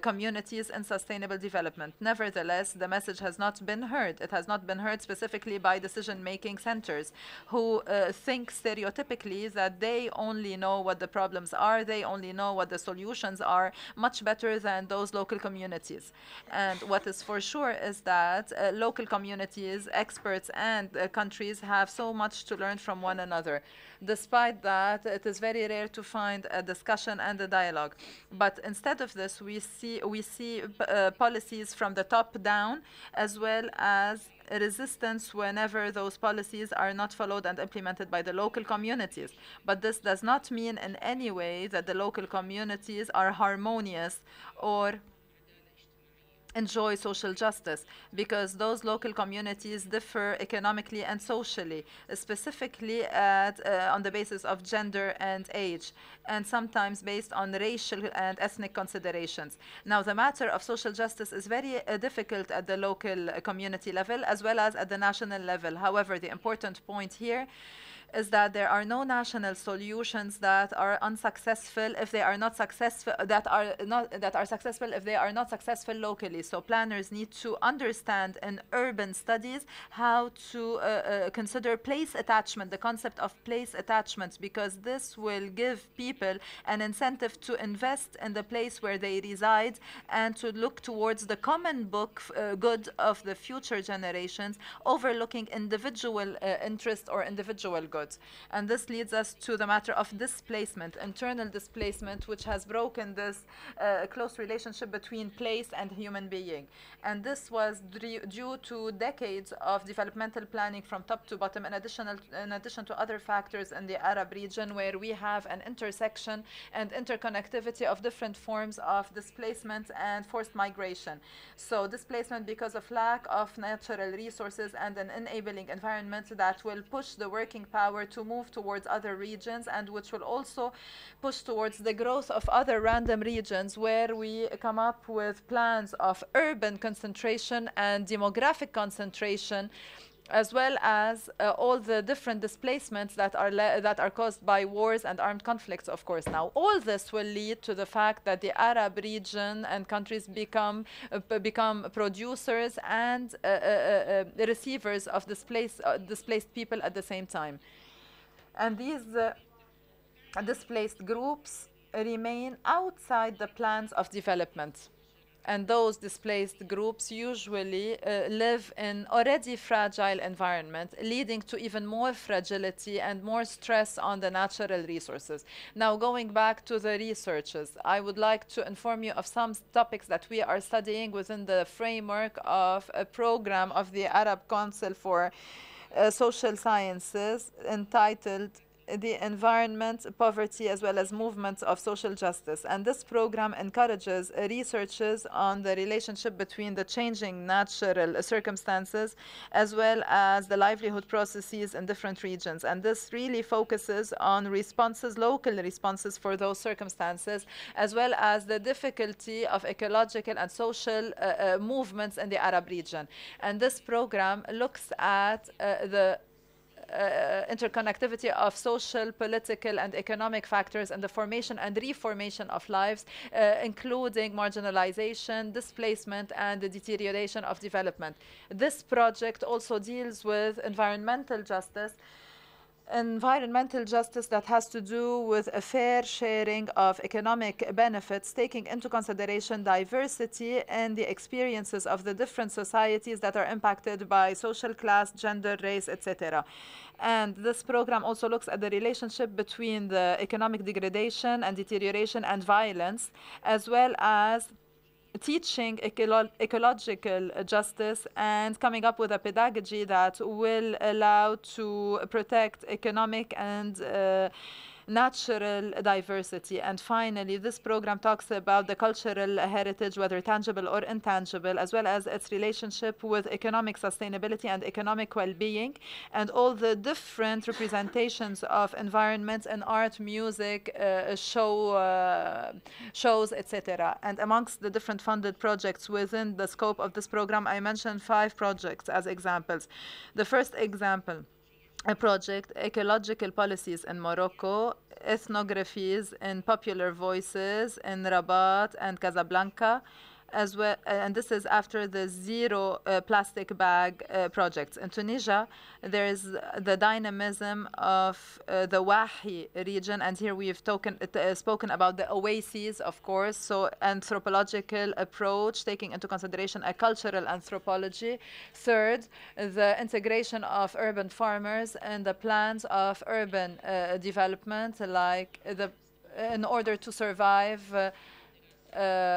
communities in sustainable development. Nevertheless, the message has not been heard. It has not been heard specifically by decision-making centers, who think stereotypically that they only know what the problems are, they only know what the solutions are, much better than those local communities. And what is for sure is that local communities, experts, and countries have so much to learn from one another. Despite that, it is very rare to find a discussion and a dialogue. But instead of this, we see policies from the top down, as well as resistance whenever those policies are not followed and implemented by the local communities. But this does not mean in any way that the local communities are harmonious or enjoy social justice, because those local communities differ economically and socially, specifically on the basis of gender and age, and sometimes based on racial and ethnic considerations. Now, the matter of social justice is very difficult at the local community level as well as at the national level. However, the important point here is that there are no national solutions that are unsuccessful if they are not successful, that are successful if they are not successful locally. So planners need to understand in urban studies how to consider place attachment, the concept of place attachment, because this will give people an incentive to invest in the place where they reside and to look towards the common good of the future generations, overlooking individual interest or individual goods. And this leads us to the matter of displacement, internal displacement, which has broken this close relationship between place and human being. And this was due to decades of developmental planning from top to bottom, in addition to other factors in the Arab region, where we have an intersection and interconnectivity of different forms of displacement and forced migration. So displacement because of lack of natural resources and an enabling environment that will push the working power to move towards other regions, and which will also push towards the growth of other random regions, where we come up with plans of urban concentration and demographic concentration, as well as all the different displacements that are caused by wars and armed conflicts, of course. Now, all this will lead to the fact that the Arab region and countries become producers and receivers of displaced people at the same time. And these displaced groups remain outside the plans of development. And those displaced groups usually live in already fragile environment, leading to even more fragility and more stress on the natural resources. Now, going back to the researches, I would like to inform you of some topics that we are studying within the framework of a program of the Arab Council for Social Sciences entitled the environment, poverty, as well as movements of social justice. And this program encourages researches on the relationship between the changing natural circumstances as well as the livelihood processes in different regions. And this really focuses on responses, local responses for those circumstances, as well as the difficulty of ecological and social movements in the Arab region. And this program looks at the interconnectivity of social, political, and economic factors in the formation and reformation of lives, including marginalization, displacement, and the deterioration of development. This project also deals with environmental justice that has to do with a fair sharing of economic benefits, taking into consideration diversity and the experiences of the different societies that are impacted by social class, gender, race, etc. And this program also looks at the relationship between the economic degradation and deterioration and violence, as well as teaching ecological justice and coming up with a pedagogy that will allow to protect economic and natural diversity. And finally, this program talks about the cultural heritage, whether tangible or intangible, as well as its relationship with economic sustainability and economic well-being, and all the different representations of environments in art, music, shows, etc. And amongst the different funded projects within the scope of this program, I mentioned 5 projects as examples. The first example, a project, Ecological Policies in Morocco, Ethnographies in Popular Voices in Rabat and Casablanca, as well, and this is after the zero plastic bag projects. In Tunisia, there is the dynamism of the Wahi region, and here we've spoken about the oases, of course, so anthropological approach, taking into consideration a cultural anthropology. Third, the integration of urban farmers and the plans of urban development, like in order to survive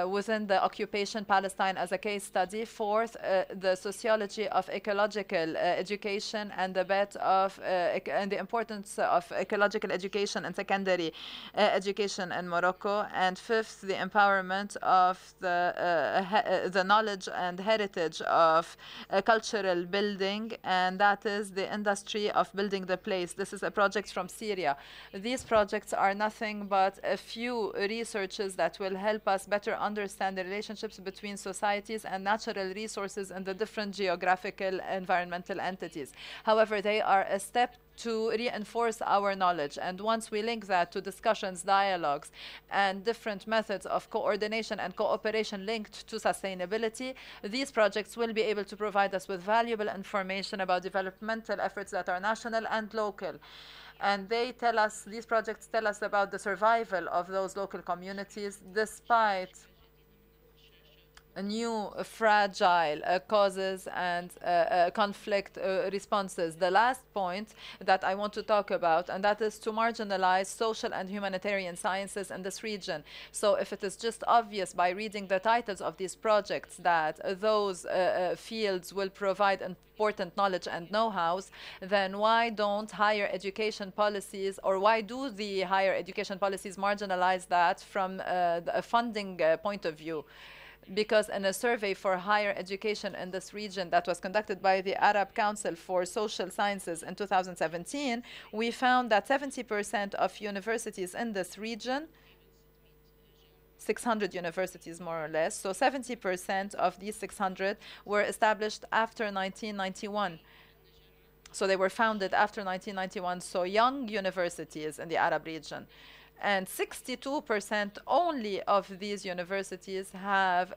within the occupation Palestine as a case study. Fourth, the sociology of ecological education and the and the importance of ecological education and secondary education in Morocco. And fifth, the empowerment of the knowledge and heritage of cultural building, and that is the industry of building the place. This is a project from Syria. These projects are nothing but a few researches that will help us better understand the relationships between societies and natural resources and the different geographical environmental entities. However, they are a step to reinforce our knowledge. And once we link that to discussions, dialogues, and different methods of coordination and cooperation linked to sustainability, these projects will be able to provide us with valuable information about developmental efforts that are national and local. And these projects tell us about the survival of those local communities despite new fragile causes and conflict responses. The last point that I want to talk about, and that is to marginalize social and humanitarian sciences in this region. So if it is just obvious by reading the titles of these projects that those fields will provide important knowledge and know-hows, then why don't higher education policies, or why do the higher education policies marginalize that from a funding point of view? Because in a survey for higher education in this region that was conducted by the Arab Council for Social Sciences in 2017, we found that 70% of universities in this region, 600 universities more or less, so 70% of these 600 were established after 1991. So they were founded after 1991, so young universities in the Arab region. And 62% only of these universities have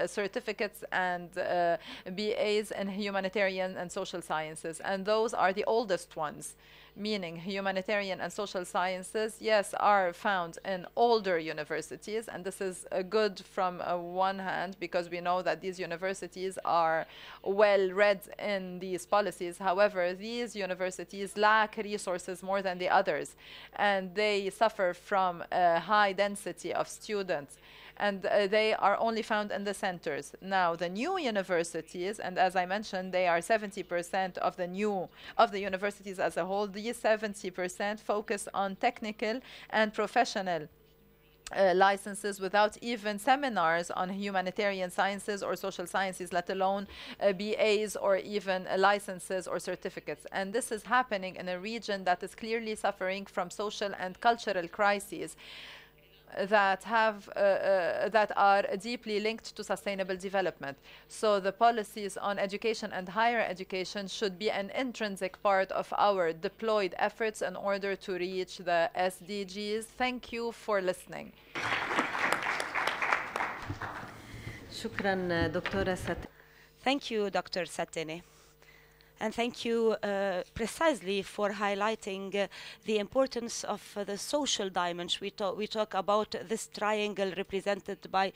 certificates and BAs in humanitarian and social sciences, and those are the oldest ones, meaning humanitarian and social sciences, yes, are found in older universities, and this is good from one hand because we know that these universities are well read in these policies. However, these universities lack resources more than the others, and they suffer from a high density of students, and they are only found in the centers. Now, the new universities, and as I mentioned, they are 70% of the universities as a whole. These 70% focus on technical and professional licenses without even seminars on humanitarian sciences or social sciences, let alone BAs or even licenses or certificates. And this is happening in a region that is clearly suffering from social and cultural crises that are deeply linked to sustainable development. So the policies on education and higher education should be an intrinsic part of our deployed efforts in order to reach the SDGs. Thank you for listening. شكرا دكتورة ساتيني. Thank you, Dr. Satene. And thank you precisely for highlighting the importance of the social dimension. We talk about this triangle represented by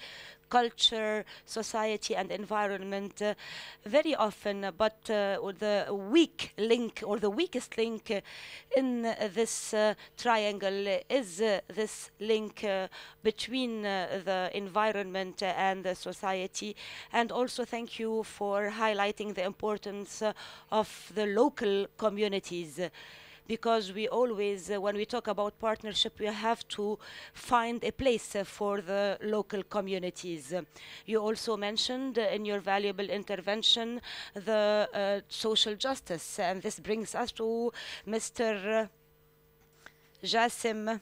culture, society, and environment very often, but the weak link or the weakest link in this triangle is this link between the environment and the society. And also thank you for highlighting the importance of the local communities, because we always, when we talk about partnership, we have to find a place for the local communities. You also mentioned in your valuable intervention the social justice, and this brings us to Mr. Jassim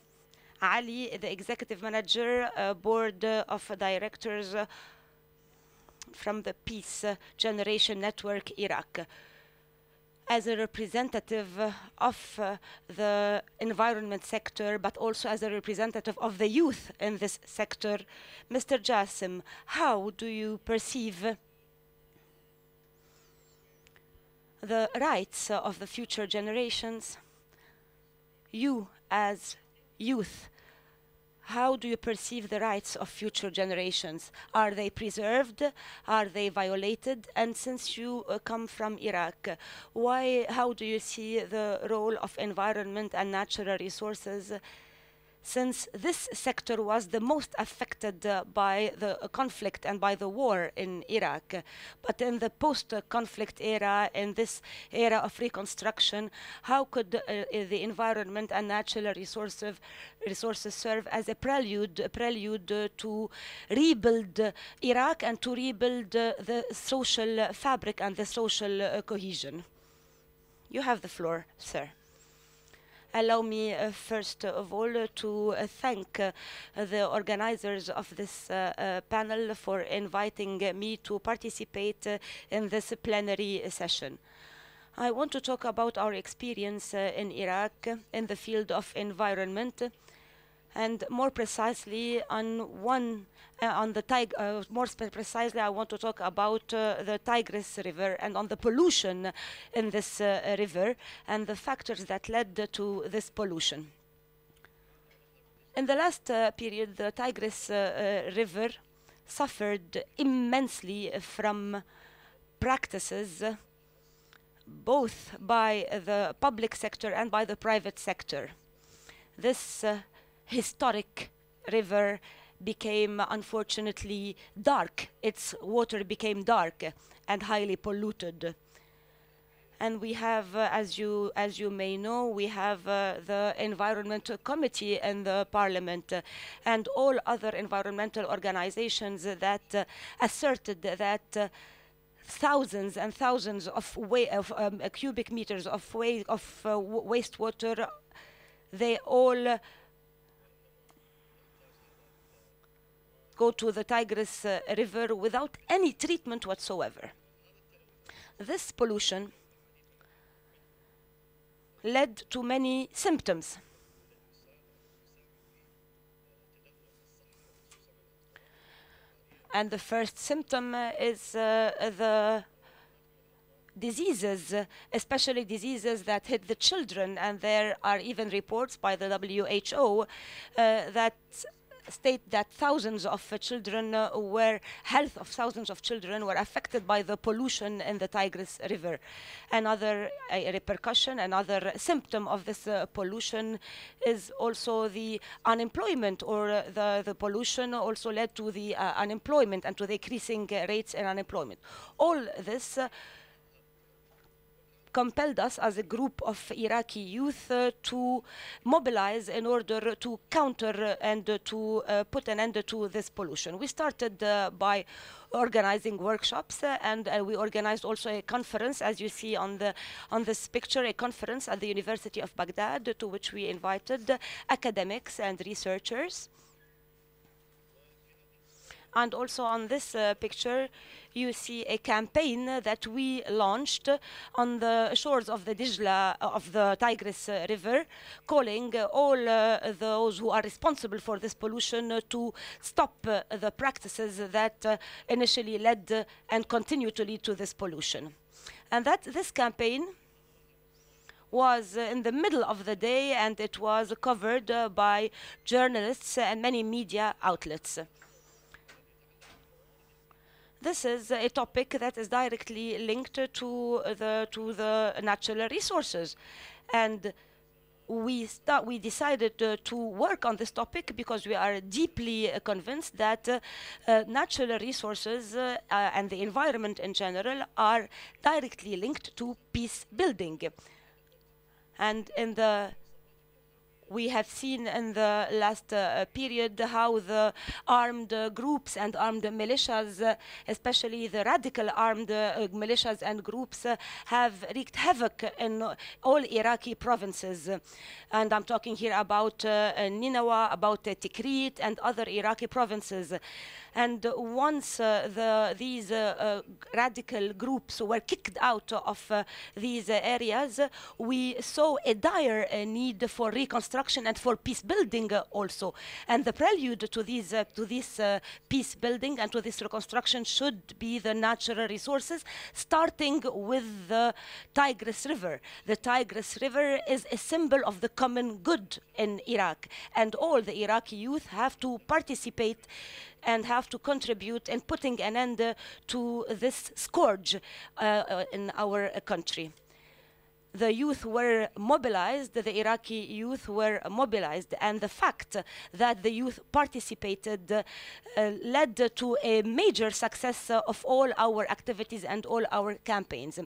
Ali, the Executive Manager, Board of Directors from the Peace Generation Network, Iraq. As a representative of the environment sector, but also as a representative of the youth in this sector, Mr. Jassim, how do you perceive the rights of the future generations? You as youth, how do you perceive the rights of future generations? Are they preserved? Are they violated? And since you come from Iraq, how do you see the role of environment and natural resources, since this sector was the most affected by the conflict and by the war in Iraq? But in the post-conflict era, in this era of reconstruction, how could the environment and natural resources serve as a prelude to rebuild Iraq and to rebuild the social fabric and the social cohesion? You have the floor, sir. Allow me first of all to thank the organizers of this panel for inviting me to participate in this plenary session. I want to talk about our experience in Iraq in the field of environment, and more precisely precisely, I want to talk about the Tigris River and on the pollution in this river and the factors that led to this pollution. In the last period, the Tigris River suffered immensely from practices both by the public sector and by the private sector. This historic river became unfortunately dark. Its water became dark and highly polluted. And we have, as you may know, we have the Environment Committee in the Parliament and all other environmental organizations that asserted that thousands and thousands of cubic meters of wastewater, they all go to the Tigris River without any treatment whatsoever. This pollution led to many symptoms. And the first symptom is the diseases, especially diseases that hit the children. And there are even reports by the WHO that state that thousands of children health of thousands of children were affected by the pollution in the Tigris River. Another repercussion, another symptom of this pollution is also the unemployment, or the pollution also led to the unemployment and to the increasing rates in unemployment. All this compelled us as a group of Iraqi youth to mobilize in order to counter and to put an end to this pollution. We started by organizing workshops, and we organized also a conference, as you see on this picture, a conference at the University of Baghdad, to which we invited academics and researchers. And also on this picture, you see a campaign that we launched on the shores of the Dijla, of the Tigris River, calling all those who are responsible for this pollution to stop the practices that initially led and continue to lead to this pollution. And this campaign was in the middle of the day, and it was covered by journalists and many media outlets. This is a topic that is directly linked to the natural resources, and we decided to work on this topic because we are deeply convinced that natural resources and the environment in general are directly linked to peace building. And we have seen in the last period how the armed groups and armed militias, especially the radical armed militias and groups, have wreaked havoc in all Iraqi provinces. And I'm talking here about Nineveh, about Tikrit, and other Iraqi provinces. And once these radical groups were kicked out of these areas, we saw a dire need for reconstruction and for peace building also. And the prelude to this peace building and to this reconstruction should be the natural resources, starting with the Tigris River. The Tigris River is a symbol of the common good in Iraq, and all the Iraqi youth have to participate and have to contribute in putting an end to this scourge in our country. The youth were mobilized, the Iraqi youth were mobilized, and the fact that the youth participated led to a major success of all our activities and all our campaigns.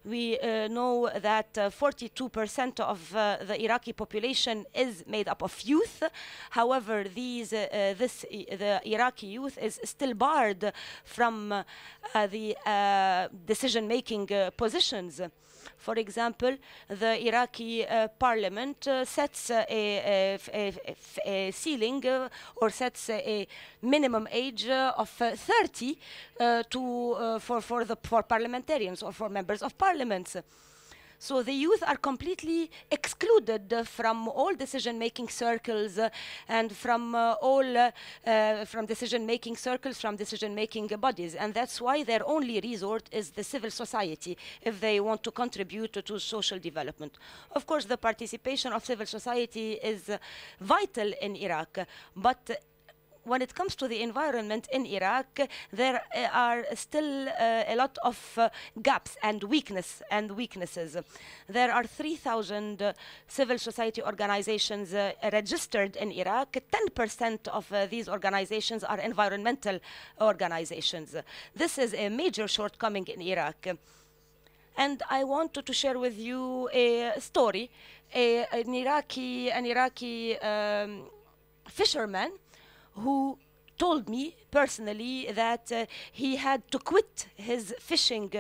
We know that 42% of the Iraqi population is made up of youth. However, the Iraqi youth is still barred from the decision-making positions. For example, the Iraqi parliament sets a ceiling or sets a minimum age of 30 for parliamentarians or for members of parliaments. So the youth are completely excluded from all decision-making circles and from from decision-making circles, from decision-making bodies. And that's why their only resort is the civil society if they want to contribute to social development. Of course, the participation of civil society is vital in Iraq, but when it comes to the environment in Iraq, there are still a lot of gaps and weaknesses. There are 3,000 civil society organizations registered in Iraq. 10% of these organizations are environmental organizations. This is a major shortcoming in Iraq. And I wanted to share with you a story. An Iraqi fisherman who told me personally that he had to quit his fishing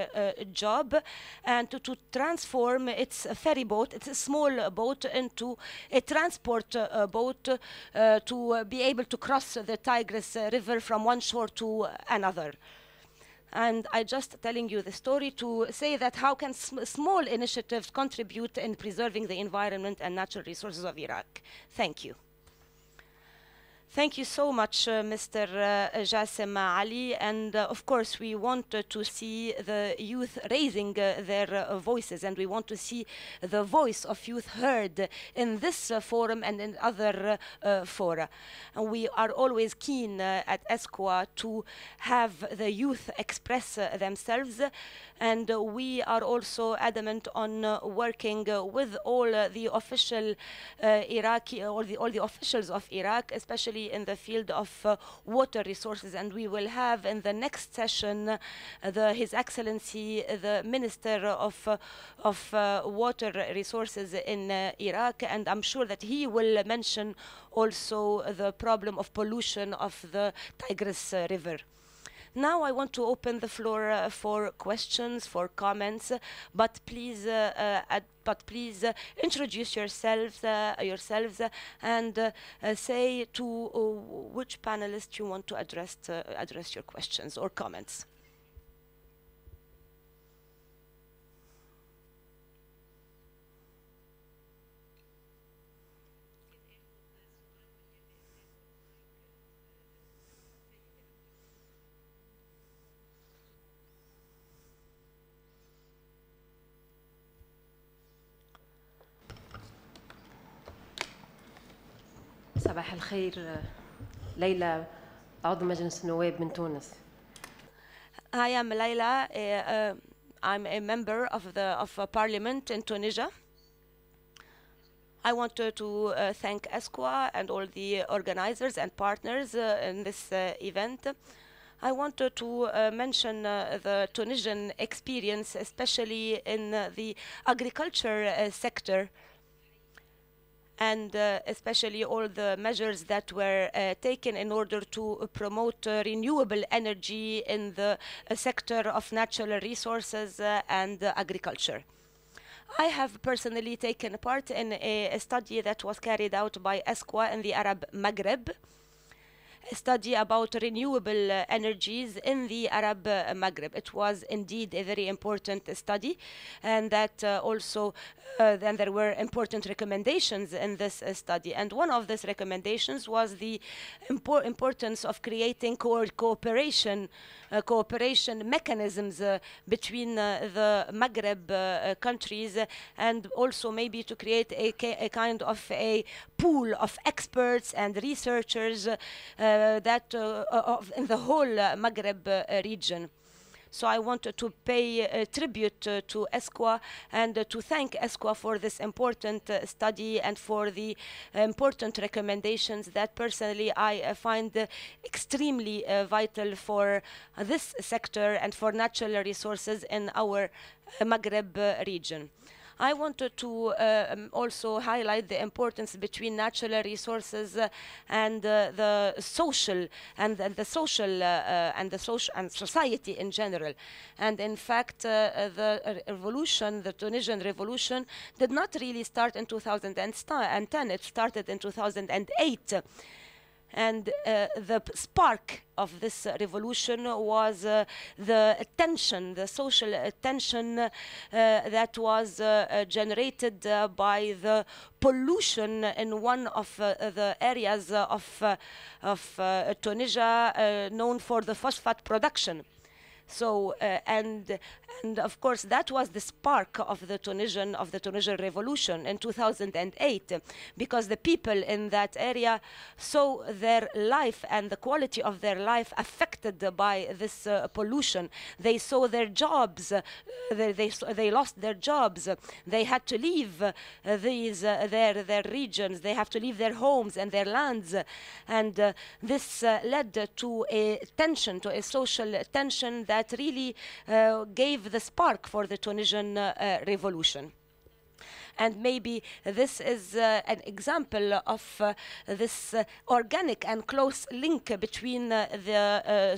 job and to transform its ferry boat, it's a small boat, into a transport boat to be able to cross the Tigris River from one shore to another. And I just telling you the story to say that how can small initiatives contribute in preserving the environment and natural resources of Iraq. Thank you. Thank you so much, Mr. Jassim Ali. And of course, we want to see the youth raising their voices, and we want to see the voice of youth heard in this forum and in other fora. And we are always keen at ESCWA to have the youth express themselves. And we are also adamant on working with all the official Iraqi, all the officials of Iraq, especially in the field of water resources. And we will have in the next session His Excellency, the Minister of Water Resources in Iraq, and I'm sure that he will mention also the problem of pollution of the Tigris River. Now I want to open the floor for questions, for comments, but please introduce yourselves and say to which panelist you want to address your questions or comments. صباح الخير. ليلى عضو مجلس النواب من تونس. I am Layla. I'm a member of parliament in Tunisia. I want to thank ESCWA and all the organizers and partners in this event. I wanted to mention the Tunisian experience, especially in the agriculture sector, and especially all the measures that were taken in order to promote renewable energy in the sector of natural resources and agriculture. I have personally taken part in a study that was carried out by ESCWA in the Arab Maghreb, a study about renewable energies in the Arab Maghreb. It was indeed a very important study, and that also then there were important recommendations in this study. And one of these recommendations was the importance of creating cooperation mechanisms between the Maghreb countries, and also maybe to create a kind of a pool of experts and researchers in the whole Maghreb region. So I wanted to pay tribute to ESCWA and to thank ESCWA for this important study and for the important recommendations that personally I find extremely vital for this sector and for natural resources in our Maghreb region. I wanted to also highlight the importance between natural resources and the social and society in general. And in fact, the Tunisian revolution did not really start in 2010. It started in 2008. And the spark of this revolution was the tension, the social tension that was generated by the pollution in one of the areas of Tunisia known for the phosphate production. So and of course that was the spark of the Tunisian revolution in 2008, because the people in that area saw their life and the quality of their life affected by this pollution. They saw their jobs, they lost their jobs. They had to leave their regions. They have to leave their homes and their lands, and this led to a tension, to a social tension that really gave the spark for the Tunisian revolution. And maybe this is an example of this organic and close link between the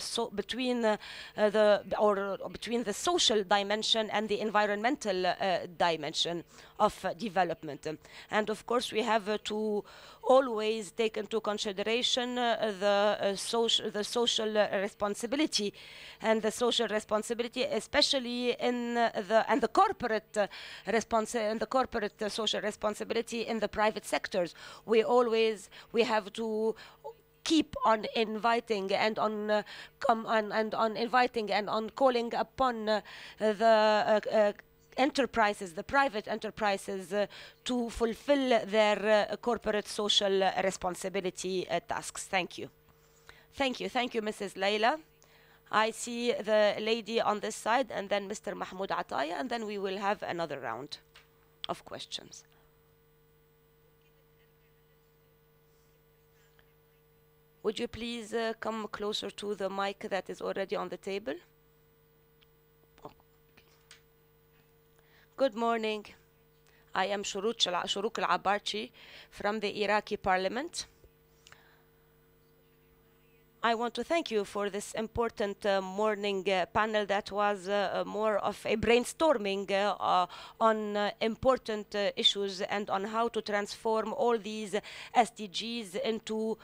social dimension and the environmental dimension of development. And of course, we have to always take into consideration the social responsibility, and the social responsibility, especially in the corporate social responsibility in the private sectors. We have to keep on inviting and on inviting and on calling upon the enterprises, the private enterprises, to fulfill their corporate social responsibility tasks. Thank you. Thank you. Thank you, Mrs. Leila. I see the lady on this side, and then Mr. Mahmoud Ataya, and then we will have another round of questions. Would you please come closer to the mic that is already on the table? Oh. Good morning. I am Shuruq al-Abarchi from the Iraqi parliament. I want to thank you for this important morning panel that was more of a brainstorming on important issues and on how to transform all these SDGs into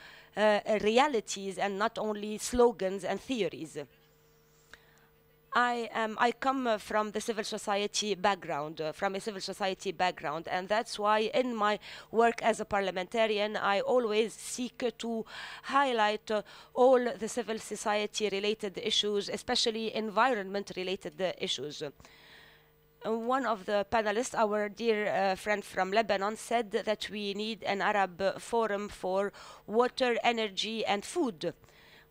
realities and not only slogans and theories. I come from the civil society background, and that's why in my work as a parliamentarian, I always seek to highlight all the civil society related issues, especially environment related issues. One of the panelists, our dear friend from Lebanon, said that we need an Arab forum for water, energy, and food.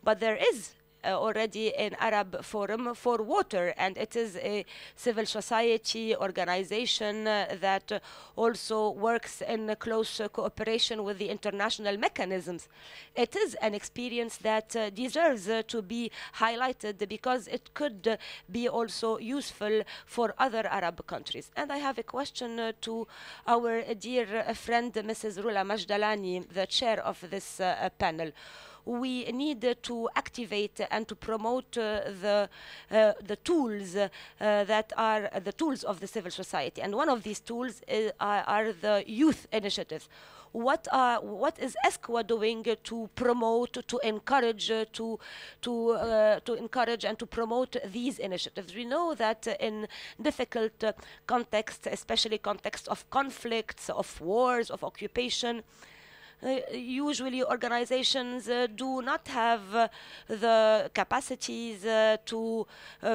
But there is already an Arab forum for water, and it is a civil society organization that also works in close cooperation with the international mechanisms. It is an experience that deserves to be highlighted because it could be also useful for other Arab countries. And I have a question to our dear friend Mrs. Rula Majdalani, the chair of this panel. We need to activate and to promote the tools that are the tools of the civil society. And one of these tools are the youth initiatives. What is ESCWA doing to promote, to encourage, to encourage and to promote these initiatives? We know that in difficult contexts, especially contexts of conflicts, of wars, of occupation, usually organizations do not have the capacities to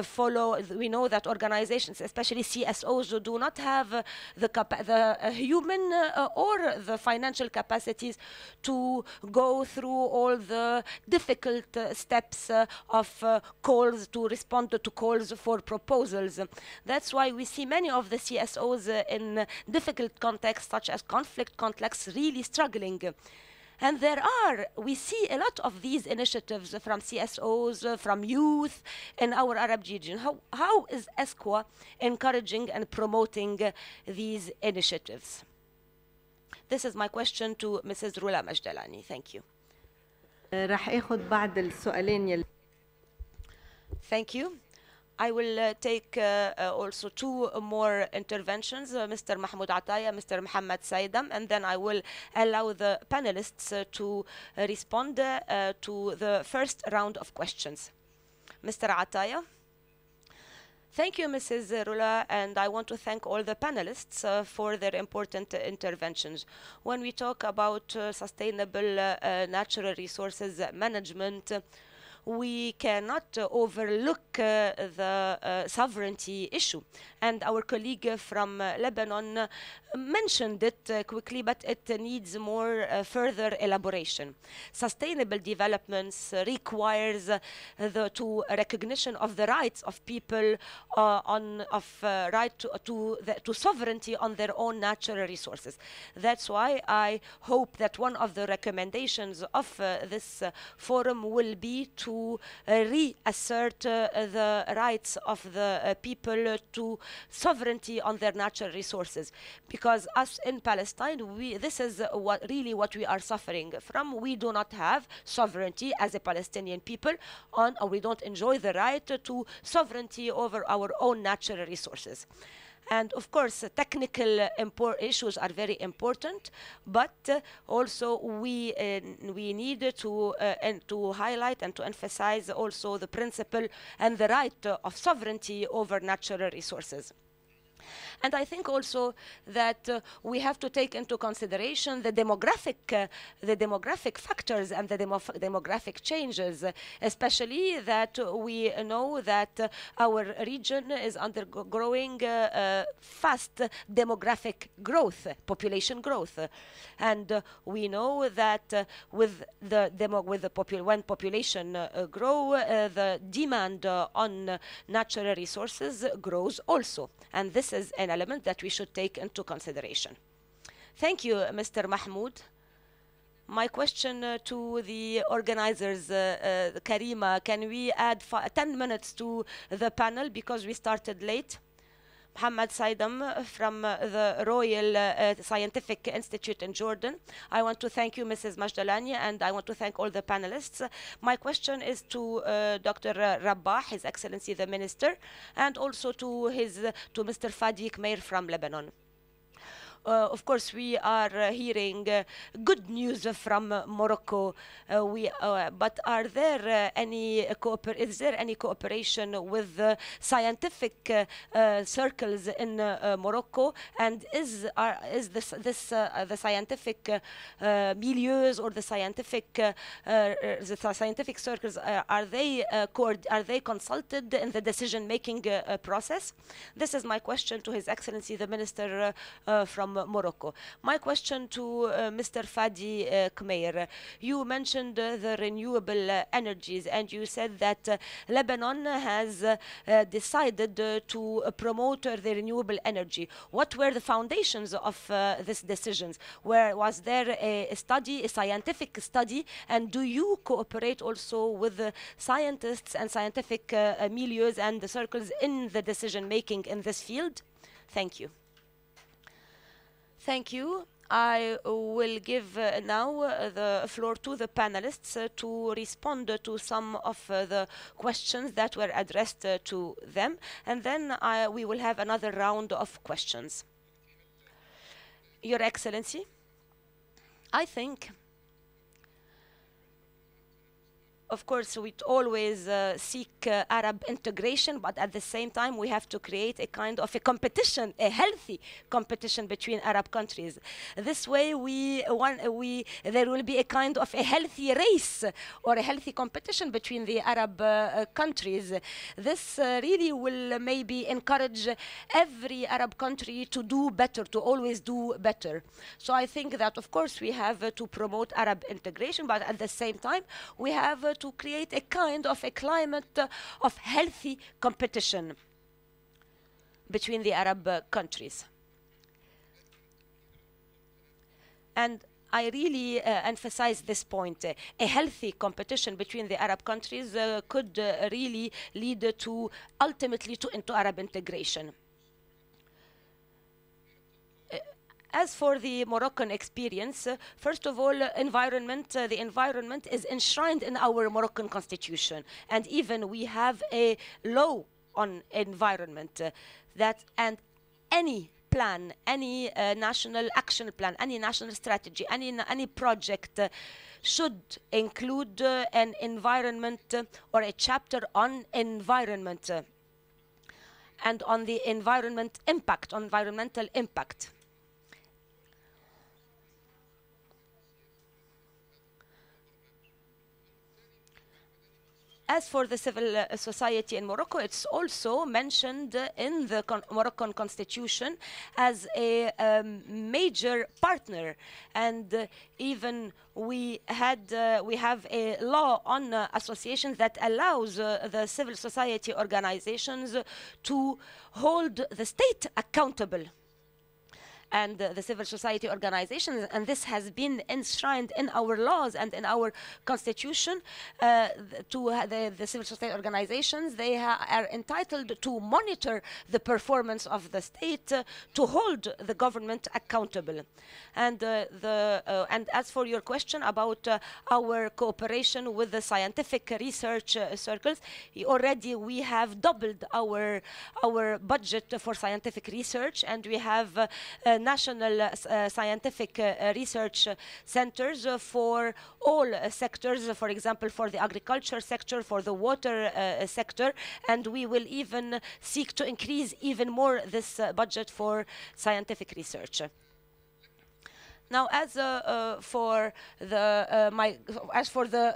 follow. We know that organizations, especially CSOs, do not have the human or the financial capacities to go through all the difficult steps of calls, to respond to calls for proposals. That's why we see many of the CSOs in difficult contexts, such as conflict contexts, really struggling. And we see a lot of these initiatives from CSOs, from youth in our Arab region. How is ESCWA encouraging and promoting these initiatives? This is my question to Mrs. Rula Majdalani. Thank you. راح اخذ بعد السؤالين Thank you. I will take also two more interventions, Mr. Mahmoud Ataya, Mr. Mohammed Saidam, and then I will allow the panelists to respond to the first round of questions. Mr. Ataya. Thank you, Mrs. Rula, and I want to thank all the panelists for their important interventions. When we talk about sustainable natural resources management, we cannot overlook the sovereignty issue. And our colleague from Lebanon mentioned it quickly, but it needs more further elaboration. Sustainable developments requires the recognition of the rights of people right to sovereignty on their own natural resources. That's why I hope that one of the recommendations of this forum will be to reassert the rights of the people to sovereignty on their natural resources. Because us in Palestine, this is what we are suffering from. We do not have sovereignty as a Palestinian people or we don't enjoy the right to sovereignty over our own natural resources. And of course, technical issues are very important, but also we need to highlight and to emphasize also the principle and the right of sovereignty over natural resources. And I think also that we have to take into consideration the demographic factors and the demographic changes, especially that we know that our region is undergoing fast demographic growth, population growth. And we know that when population grow, the demand on natural resources grows also. And this is an element that we should take into consideration. Thank you, Mr. Mahmoud. My question to the organizers, Karima, can we add 10 minutes to the panel because we started late? Mohammed Saidam from the Royal Scientific Institute in Jordan. I want to thank you, Mrs. Majdalani, and I want to thank all the panelists. My question is to Dr. Rabbah, His Excellency the Minister, and also to Mr. Fadi Kmeir from Lebanon. Of course, we are hearing good news from Morocco. But are there is there any cooperation with scientific circles in Morocco? And is the scientific milieus or the scientific circles are they consulted in the decision-making process? This is my question to His Excellency the Minister from Morocco. My question to Mr. Fadi Kmeir. You mentioned the renewable energies, and you said that Lebanon has decided to promote the renewable energy. What were the foundations of these decisions? Was there a study, a scientific study, and do you cooperate also with scientists and scientific milieus and the circles in the decision making in this field? Thank you. Thank you. I will give now the floor to the panelists to respond to some of the questions that were addressed to them, and then we will have another round of questions. Your Excellency, I think, of course, we always seek Arab integration, but at the same time, we have to create a kind of a competition, a healthy competition between Arab countries. This way, there will be a kind of a healthy race or a healthy competition between the Arab countries. This really will maybe encourage every Arab country to do better, to always do better. So I think that, of course, we have to promote Arab integration, but at the same time, we have to create a kind of a climate of healthy competition between the Arab countries. And I really emphasize this point. A healthy competition between the Arab countries could really lead to, ultimately, into Arab integration. As for the Moroccan experience, first of all, the environment is enshrined in our Moroccan constitution. And even we have a law on environment and any plan, any national action plan, any national strategy, any project should include an environment or a chapter on environment and on the environmental impact. As for the civil society in Morocco, it's also mentioned in the Moroccan constitution as a major partner, and even we have a law on associations that allows the civil society organizations to hold the state accountable. And the civil society organizations, and this has been enshrined in our laws and in our constitution. The civil society organizations, they are entitled to monitor the performance of the state, to hold the government accountable. And as for your question about our cooperation with the scientific research circles, already we have doubled our budget for scientific research, and we have national scientific research centers for all sectors, for example, for the agriculture sector, for the water sector, and we will even seek to increase even more this budget for scientific research. Now, as for the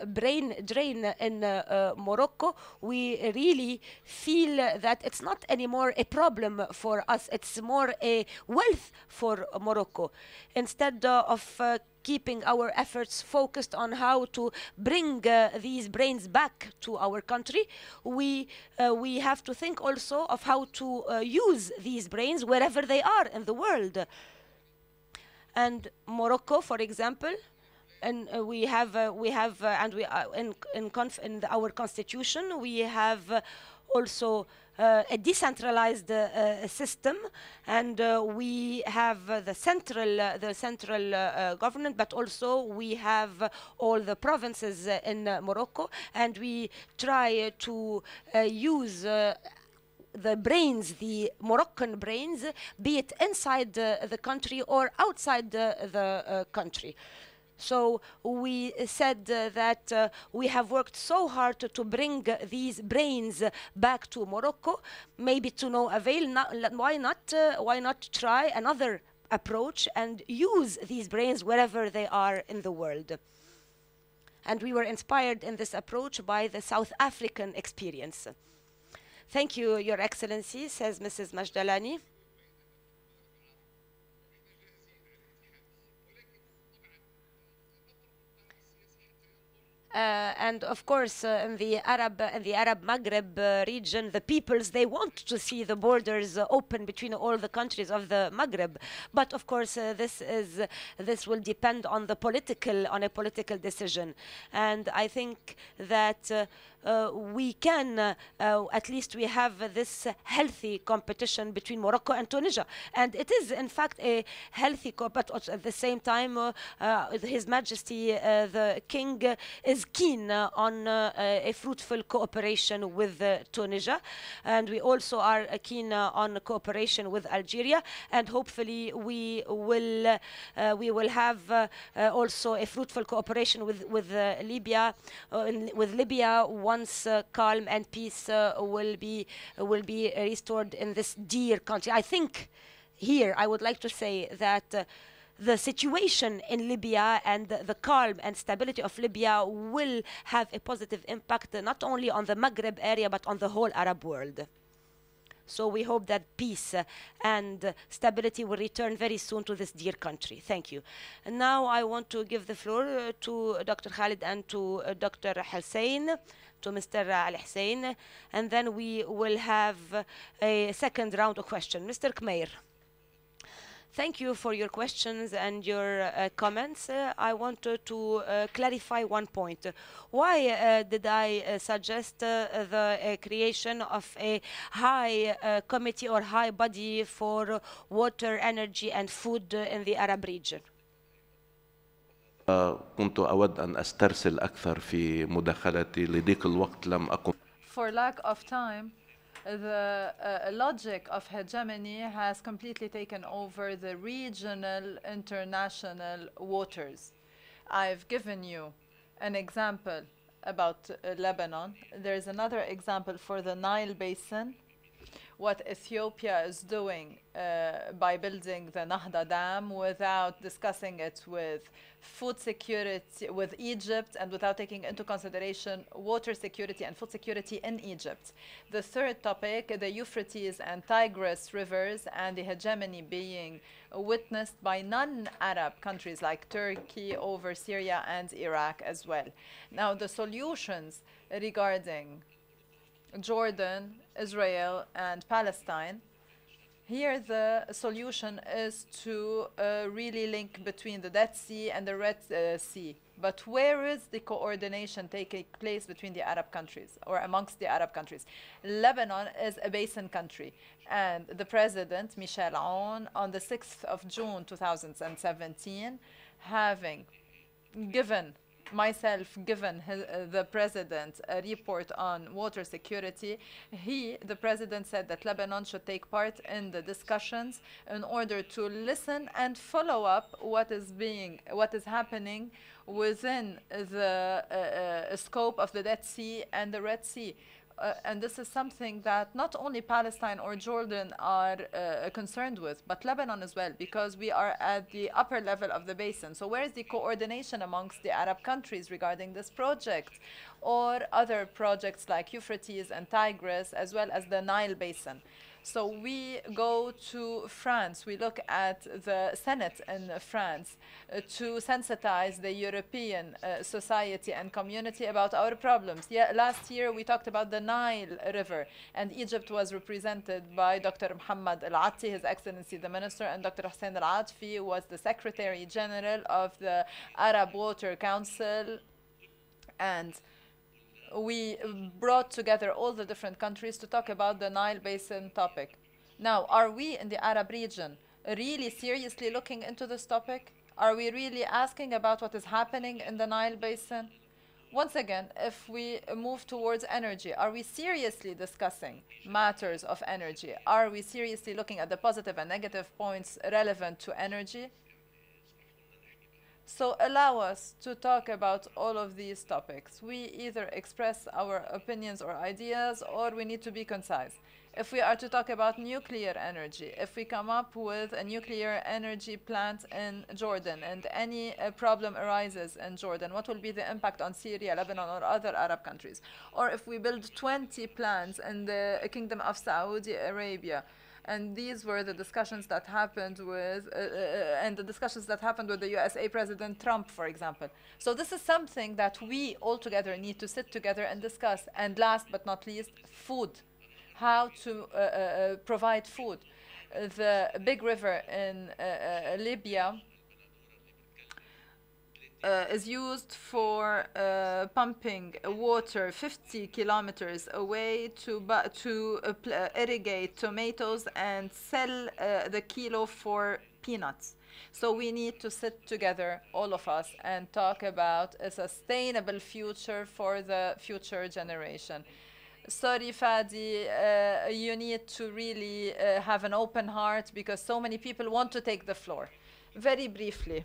brain drain in Morocco, we really feel that it's not anymore a problem for us. It's more a wealth for Morocco. Instead of keeping our efforts focused on how to bring these brains back to our country, we have to think also of how to use these brains wherever they are in the world. And Morocco, for example, and we have in our constitution we have also a decentralized system, and we have the central government, but also we have all the provinces in Morocco, and we try to use the brains, the Moroccan brains, be it inside the country or outside the country. So we said that we have worked so hard to bring these brains back to Morocco, maybe to no avail. Why not try another approach and use these brains wherever they are in the world? And we were inspired in this approach by the South African experience. Thank you, Your Excellency, says Mrs. Majdalani. And of course, in the Arab Maghreb region, the peoples, they want to see the borders open between all the countries of the Maghreb. But of course, this will depend on a political decision. And I think that we can, at least we have this healthy competition between Morocco and Tunisia. And it is, in fact, a healthy, but at the same time, His Majesty, the King, is keen on a fruitful cooperation with Tunisia. And we also are keen on cooperation with Algeria. And hopefully we will have also a fruitful cooperation with Libya, once calm and peace will be restored in this dear country. I think here I would like to say that the situation in Libya and the calm and stability of Libya will have a positive impact not only on the Maghreb area but on the whole Arab world. So we hope that peace and stability will return very soon to this dear country. Thank you. And now I want to give the floor to Dr. Khalid and to Dr. Hussein, to Mr. Al Hussein, and then we will have a second round of questions. Mr. Khmeir. Thank you for your questions and your comments. I wanted to clarify one point. Why did I suggest the creation of a high committee or high body for water, energy and food in the Arab region? كنت أود أن أسترسل أكثر في مداخلتي لضيق الوقت لم أقم. For lack of time, the logic of hegemony has completely taken over the regional international waters. I've given you an example about Lebanon. There's another example for the Nile Basin, what Ethiopia is doing by building the Nahda Dam without discussing it with food security, with Egypt, and without taking into consideration water security and food security in Egypt. The third topic, the Euphrates and Tigris rivers and the hegemony being witnessed by non-Arab countries like Turkey over Syria and Iraq as well. Now, the solutions regarding Jordan, Israel, and Palestine, here the solution is to really link between the Dead Sea and the Red Sea. But where is the coordination taking place between the Arab countries or amongst the Arab countries? Lebanon is a basin country, and the president, Michel Aoun, on the 6th of June 2017, having given myself given the president a report on water security, the president said that Lebanon should take part in the discussions in order to listen and follow up what is happening within the scope of the Dead Sea and the Red Sea. And this is something that not only Palestine or Jordan are concerned with, but Lebanon as well, because we are at the upper level of the basin. So where is the coordination amongst the Arab countries regarding this project or other projects like Euphrates and Tigris, as well as the Nile basin? So we go to France, we look at the Senate in France to sensitize the European society and community about our problems. Yeah, last year we talked about the Nile River, and Egypt was represented by Dr. Muhammad Al-Atti, His Excellency the Minister, and Dr. Hussein Al-Atfi was the Secretary General of the Arab Water Council. And we brought together all the different countries to talk about the Nile Basin topic. Now, are we in the Arab region really seriously looking into this topic? Are we really asking about what is happening in the Nile Basin? Once again, if we move towards energy, are we seriously discussing matters of energy? Are we seriously looking at the positive and negative points relevant to energy? So allow us to talk about all of these topics. We either express our opinions or ideas, or we need to be concise. If we are to talk about nuclear energy, if we come up with a nuclear energy plant in Jordan and any problem arises in Jordan, what will be the impact on Syria, Lebanon, or other Arab countries? Or if we build 20 plants in the Kingdom of Saudi Arabia, and these were the discussions that happened with, the USA President Trump, for example. So this is something that we all together need to sit together and discuss. And last but not least, food. How to provide food. The big river in Libya is used for pumping water 50 kilometers away to irrigate tomatoes and sell the kilo for peanuts. So we need to sit together, all of us, and talk about a sustainable future for the future generation. Sorry, Fadi, you need to really have an open heart because so many people want to take the floor. Very briefly,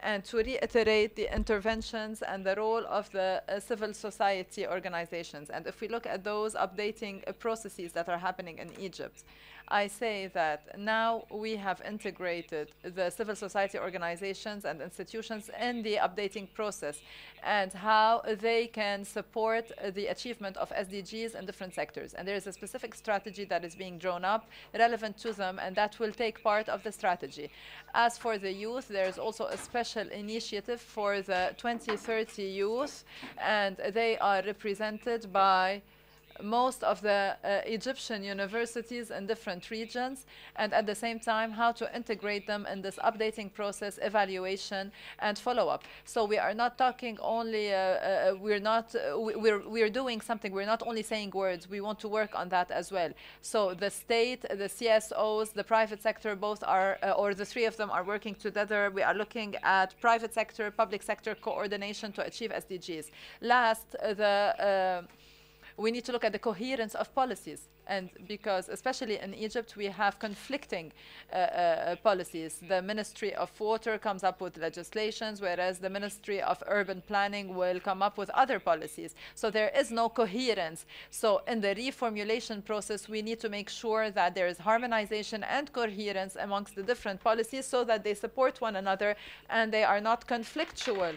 and to reiterate the interventions and the role of the civil society organizations. And if we look at those updating processes that are happening in Egypt, I say that now we have integrated the civil society organizations and institutions in the updating process and how they can support the achievement of SDGs in different sectors. And there is a specific strategy that is being drawn up relevant to them, and that will take part of the strategy. As for the youth, there is also a special initiative for the 2030 youth, and they are represented by most of the Egyptian universities in different regions, and at the same time how to integrate them in this updating process, evaluation and follow-up. So we are not talking only we're doing something. We're not only saying words, we want to work on that as well. So the state, the CSOs, the private sector, both are or the three of them are working together. We are looking at private sector, public sector coordination to achieve SDGs. Last, we need to look at the coherence of policies, and because especially in Egypt we have conflicting policies. The Ministry of Water comes up with legislations, whereas the Ministry of Urban Planning will come up with other policies. So there is no coherence. So in the reformulation process, we need to make sure that there is harmonization and coherence amongst the different policies so that they support one another and they are not conflictual.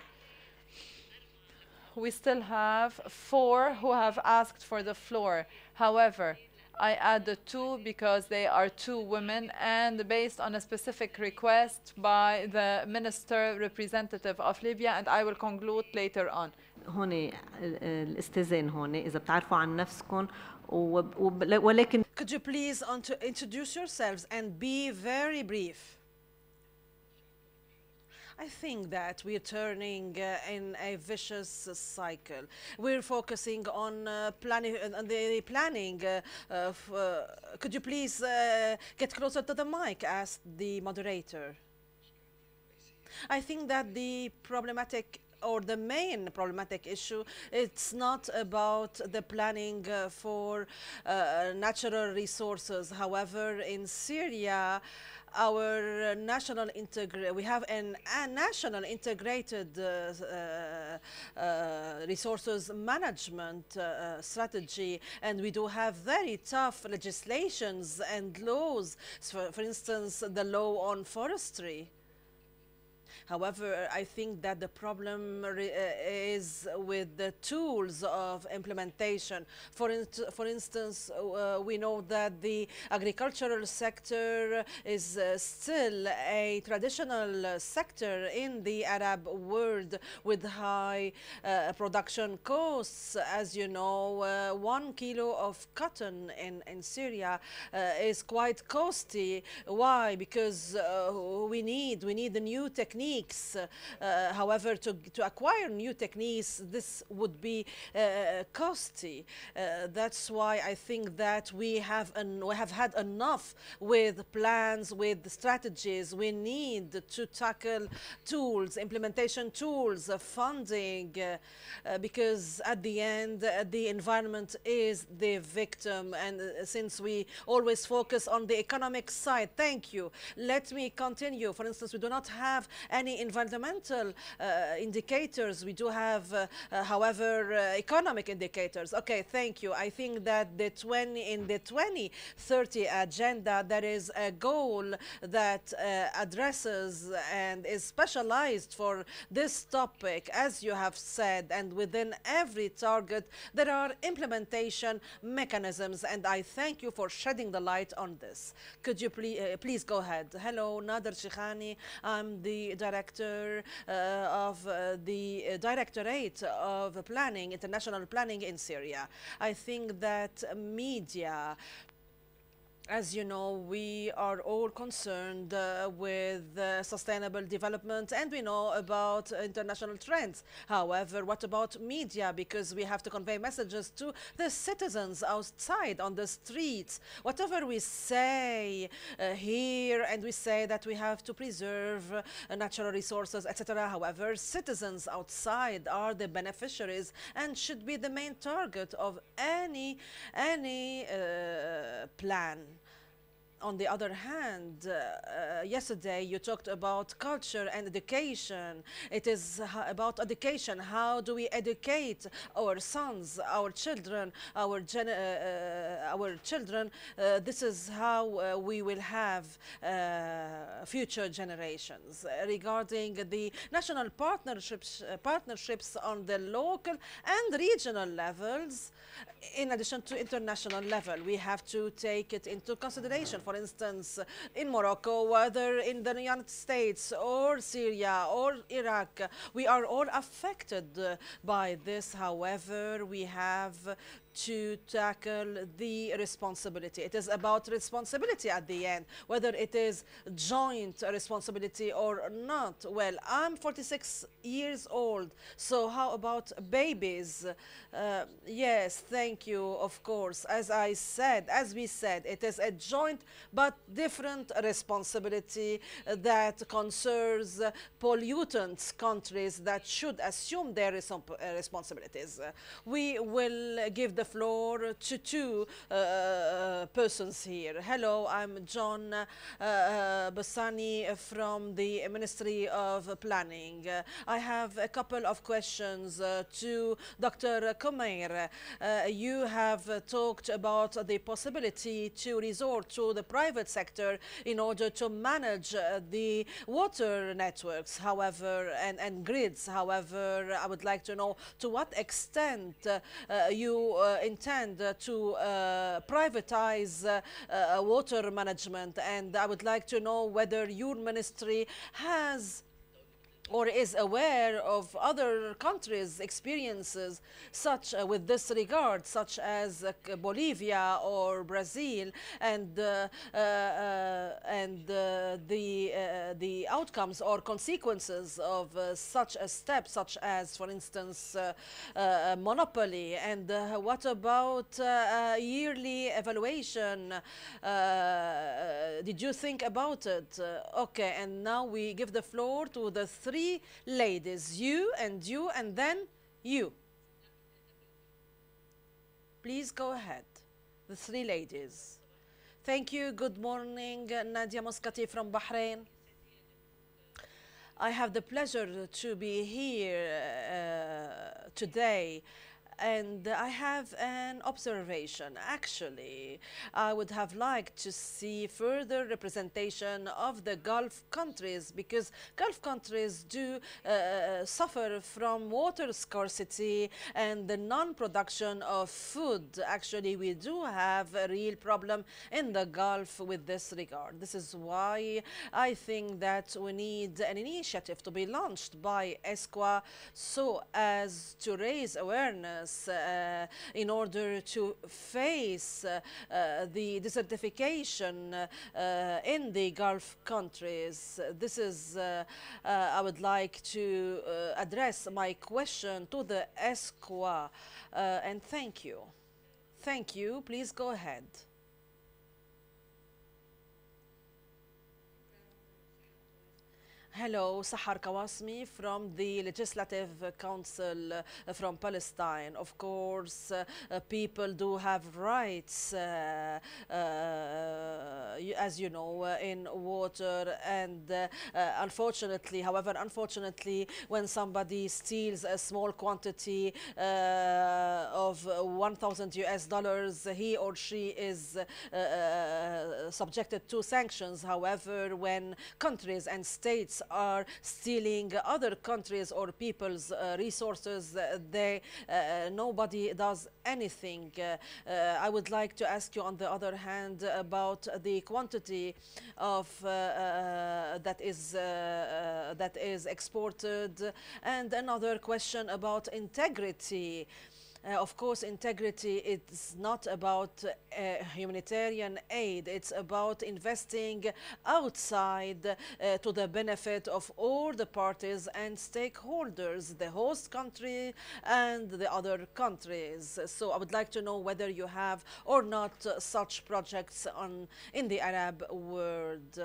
We still have 4 who have asked for the floor. However, I added 2 because they are 2 women and based on a specific request by the minister representative of Libya, and I will conclude later on. هون الاستئذان هون إذا بتعرفوا عن نفسكم ولكن Could you please introduce yourselves and be very brief? I think that we're turning in a vicious cycle. We're focusing on planning. Could you please get closer to the mic? Asked the moderator. I think that the problematic or the main problematic issue. It's not about the planning for natural resources. However, in Syria, our national we have a national integrated resources management strategy, and we do have very tough legislations and laws, for instance, the law on forestry. However, I think that the problem is with the tools of implementation. For instance, we know that the agricultural sector is still a traditional sector in the Arab world with high production costs. As you know, 1 kilo of cotton in Syria is quite costly. Why? Because we need the new techniques. However, to acquire new techniques, this would be costly. That's why I think that we have had enough with plans, with strategies. We need to tackle tools, implementation tools, funding, because at the end, the environment is the victim. And since we always focus on the economic side, thank you. Let me continue. For instance, we do not have any environmental indicators. We do have, however, economic indicators. Okay, thank you. I think that in the 2030 agenda, there is a goal that addresses and is specialized for this topic, as you have said, and within every target, there are implementation mechanisms, and I thank you for shedding the light on this. Could you please go ahead? Hello, Nader Shikhani. I'm the director of the Directorate of Planning, International Planning in Syria. I think that media, as you know, we are all concerned with sustainable development, and we know about international trends. However, what about media? Because we have to convey messages to the citizens outside on the streets. Whatever we say here, and we say that we have to preserve natural resources, etc. However, citizens outside are the beneficiaries and should be the main target of any plan. On the other hand, yesterday you talked about culture and education. It is about education. How do we educate our sons, our children, our children? This is how we will have future generations. Regarding the national partnerships on the local and regional levels, in addition to international level, we have to take it into consideration. For instance, in Morocco, whether in the United States or Syria or Iraq, we are all affected by this. However, we have to tackle the responsibility. It is about responsibility at the end, whether it is joint responsibility or not. Well, I'm 46 years old, so how about babies? Yes, thank you, of course. As we said, it is a joint but different responsibility that concerns pollutant countries that should assume their responsibilities. We will give the floor to two persons here. Hello, I'm John Bassani from the Ministry of Planning. I have a couple of questions to Dr. Komeir. You have talked about the possibility to resort to the private sector in order to manage the water networks, however, and grids. However, I would like to know to what extent you intend to privatize water management, and I would like to know whether your ministry has or is aware of other countries' experiences such with this regard, such as Bolivia or Brazil, and the outcomes or consequences of such a step, such as, for instance, monopoly. And what about yearly evaluation? Did you think about it? Okay, and now we give the floor to the three three ladies, you, and then you. Please go ahead. The three ladies. Thank you. Good morning, Nadia Muscati from Bahrain. I have the pleasure to be here today, and I have an observation. Actually, I would have liked to see further representation of the Gulf countries, because Gulf countries do suffer from water scarcity and the non-production of food. Actually, we do have a real problem in the Gulf with this regard. This is why I think that we need an initiative to be launched by ESCWA so as to raise awareness in order to face the desertification in the Gulf countries. This is, I would like to address my question to the ESCWA, and thank you. Thank you. Please go ahead. Hello, Sahar Kawasmi from the Legislative Council from Palestine. Of course, people do have rights, as you know, in water, and unfortunately, when somebody steals a small quantity of 1,000 US dollars, he or she is subjected to sanctions. However, when countries and states are stealing other countries or people's resources, nobody does anything. I would like to ask you, on the other hand, about the quantity of that is exported, and another question about integrity. Of course, integrity is not about humanitarian aid. It's about investing outside to the benefit of all the parties and stakeholders, the host country and the other countries. So I would like to know whether you have or not such projects in the Arab world.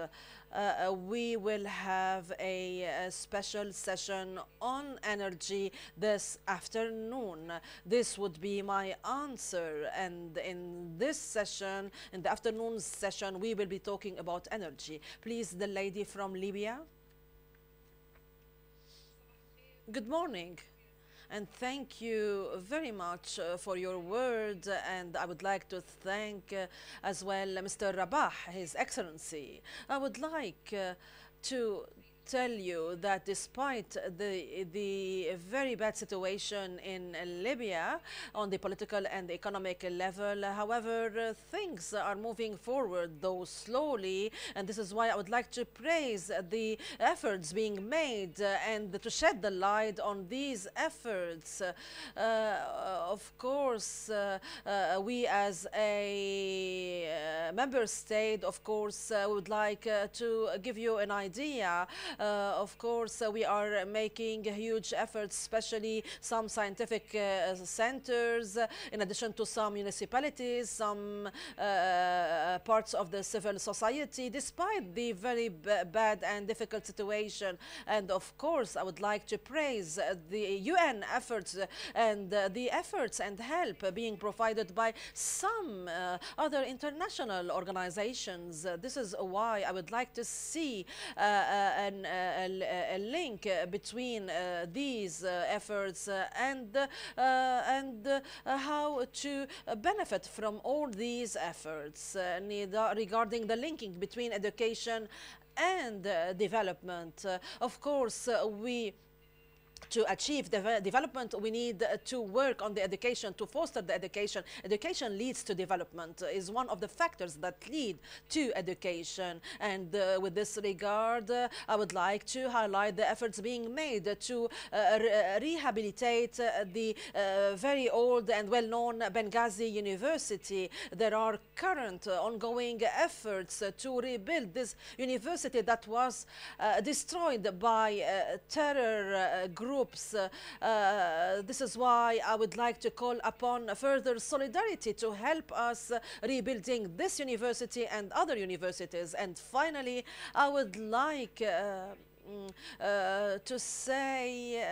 We will have a special session on energy this afternoon. This would be my answer, and in this session, in the afternoon session, we will be talking about energy. Please, the lady from Libya. Good morning. And thank you very much for your word, and I would like to thank as well Mr. Rabah, His Excellency. I would like to tell you that despite the very bad situation in Libya on the political and economic level, however, things are moving forward, though slowly, and this is why I would like to praise the efforts being made and to shed the light on these efforts. Of course, we as a member state, of course, would like to give you an idea. Of course, we are making huge efforts, especially some scientific centers, in addition to some municipalities, some parts of the civil society, despite the very bad and difficult situation. And of course, I would like to praise the UN efforts and the efforts and help being provided by some other international organizations. This is why I would like to see a link between these efforts and how to benefit from all these efforts regarding the linking between education and development. Of course, to achieve development, we need to work on the education, to foster the education. Education leads to development, is one of the factors that lead to education. And with this regard, I would like to highlight the efforts being made to rehabilitate the very old and well-known Benghazi University. There are current ongoing efforts to rebuild this university that was destroyed by terror groups. This is why I would like to call upon further solidarity to help us rebuilding this university and other universities. And finally, I would like to say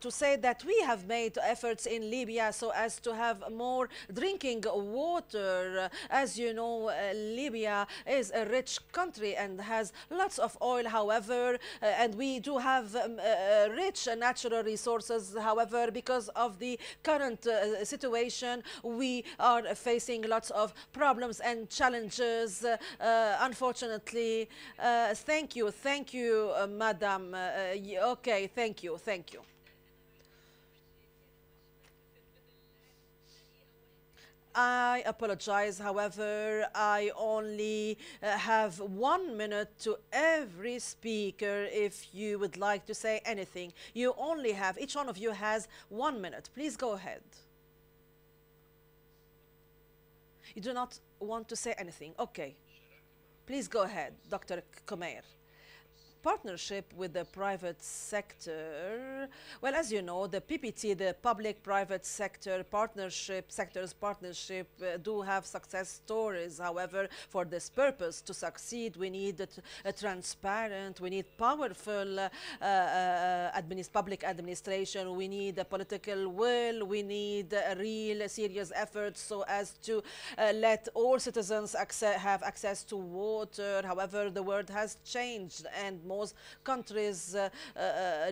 to say that we have made efforts in Libya so as to have more drinking water. As you know, Libya is a rich country and has lots of oil, however, and we do have rich natural resources. However, because of the current situation, we are facing lots of problems and challenges, unfortunately. Thank you, Madam. Okay, thank you. I apologize, however, I only have 1 minute to every speaker if you would like to say anything. You only have, each one of you has 1 minute. Please go ahead. You do not want to say anything? Okay. Please go ahead, Dr. Komer. Partnership with the private sector. Well, as you know, the PPT, the public-private sector partnership, do have success stories. However, for this purpose, to succeed, we need a transparent, we need powerful public administration, we need a political will, we need a real serious effort so as to let all citizens have access to water. However, the world has changed and most countries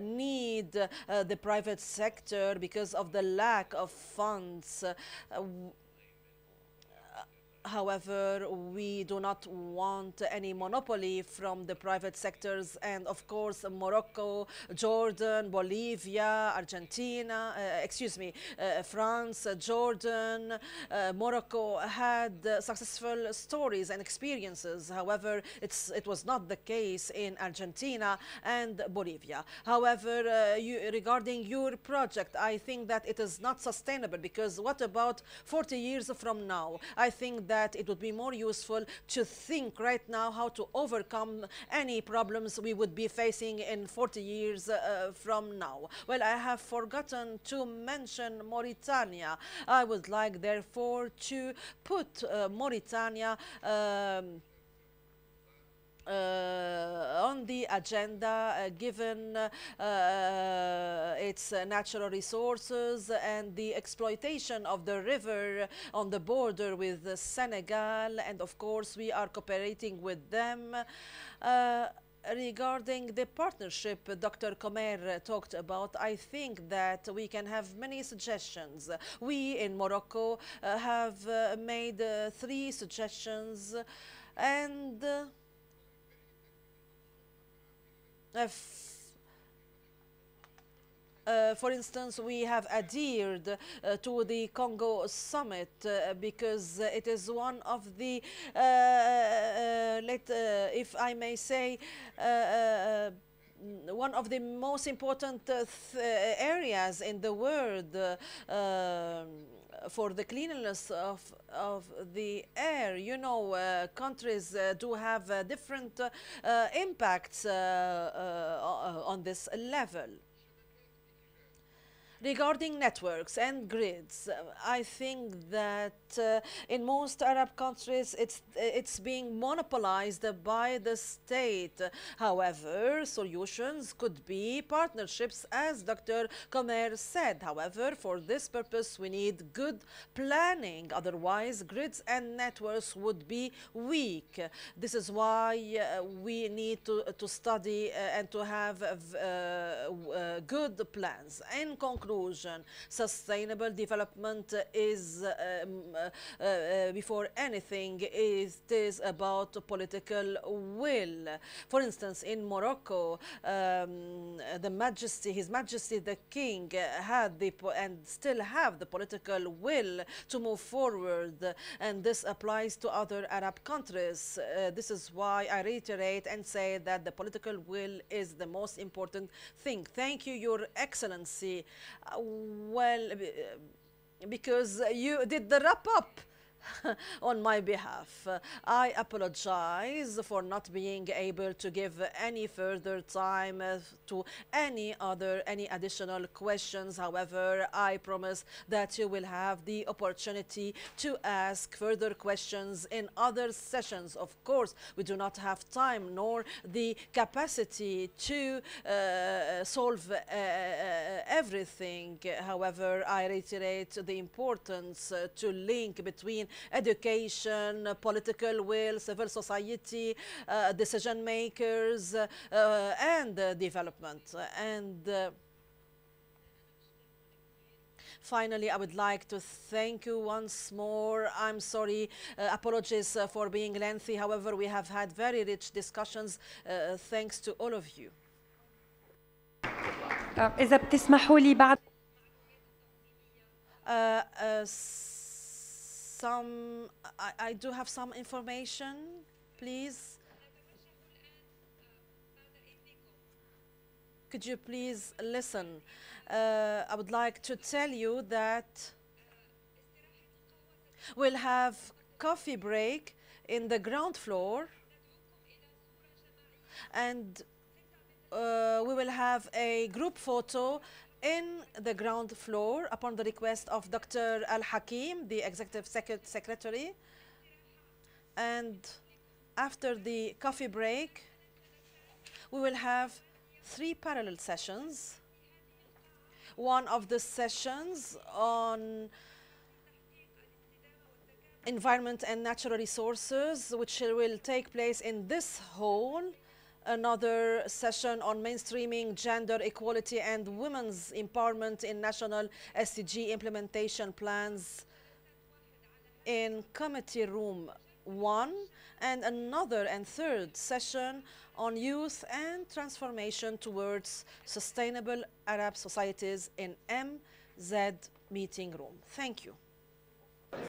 need the private sector because of the lack of funds. However, we do not want any monopoly from the private sectors, and of course Morocco, Jordan, Bolivia, Argentina, France, Jordan, Morocco had successful stories and experiences. However, it was not the case in Argentina and Bolivia. However, regarding your project, I think that it is not sustainable, because what about 40 years from now? I think that it would be more useful to think right now how to overcome any problems we would be facing in 40 years from now. Well, I have forgotten to mention Mauritania. I would like, therefore, to put Mauritania on the agenda, given its natural resources and the exploitation of the river on the border with Senegal, and of course we are cooperating with them. Regarding the partnership Dr. Komer talked about, I think that we can have many suggestions. We in Morocco have made 3 suggestions, and for instance, we have adhered to the Congo summit because it is one of the, if I may say, one of the most important areas in the world for the cleanliness of the air. You know, countries do have different impacts on this level. Regarding networks and grids, I think that in most Arab countries it's being monopolized by the state. However, solutions could be partnerships, as Dr. Komer said. However, for this purpose we need good planning, otherwise grids and networks would be weak. This is why we need to study and to have good plans. In conclusion, sustainable development is, before anything, it is about political will. For instance, in Morocco, His Majesty the King had and still have the political will to move forward, and this applies to other Arab countries. This is why I reiterate and say that the political will is the most important thing. Thank you, Your Excellency. Well, because you did the wrap up. on my behalf. I apologize for not being able to give any further time to any additional questions. However, I promise that you will have the opportunity to ask further questions in other sessions. Of course, we do not have time nor the capacity to solve everything. However, I reiterate the importance to link between education, political will, civil society, decision makers, and development. And finally, I would like to thank you once more. I'm sorry, apologies for being lengthy. However, we have had very rich discussions. Thanks to all of you. إذا بتسمحوا لي بعد I do have some information, please. Could you please listen? I would like to tell you that we'll have coffee break in the ground floor, and we will have a group photo in the ground floor upon the request of Dr. Al-Hakim, the Executive Secretary. And after the coffee break, we will have 3 parallel sessions. One of the sessions on environment and natural resources, which will take place in this hall. Another session on mainstreaming gender equality and women's empowerment in national SDG implementation plans in committee room 1, and another and third session on youth and transformation towards sustainable Arab societies in MZ meeting room. Thank you.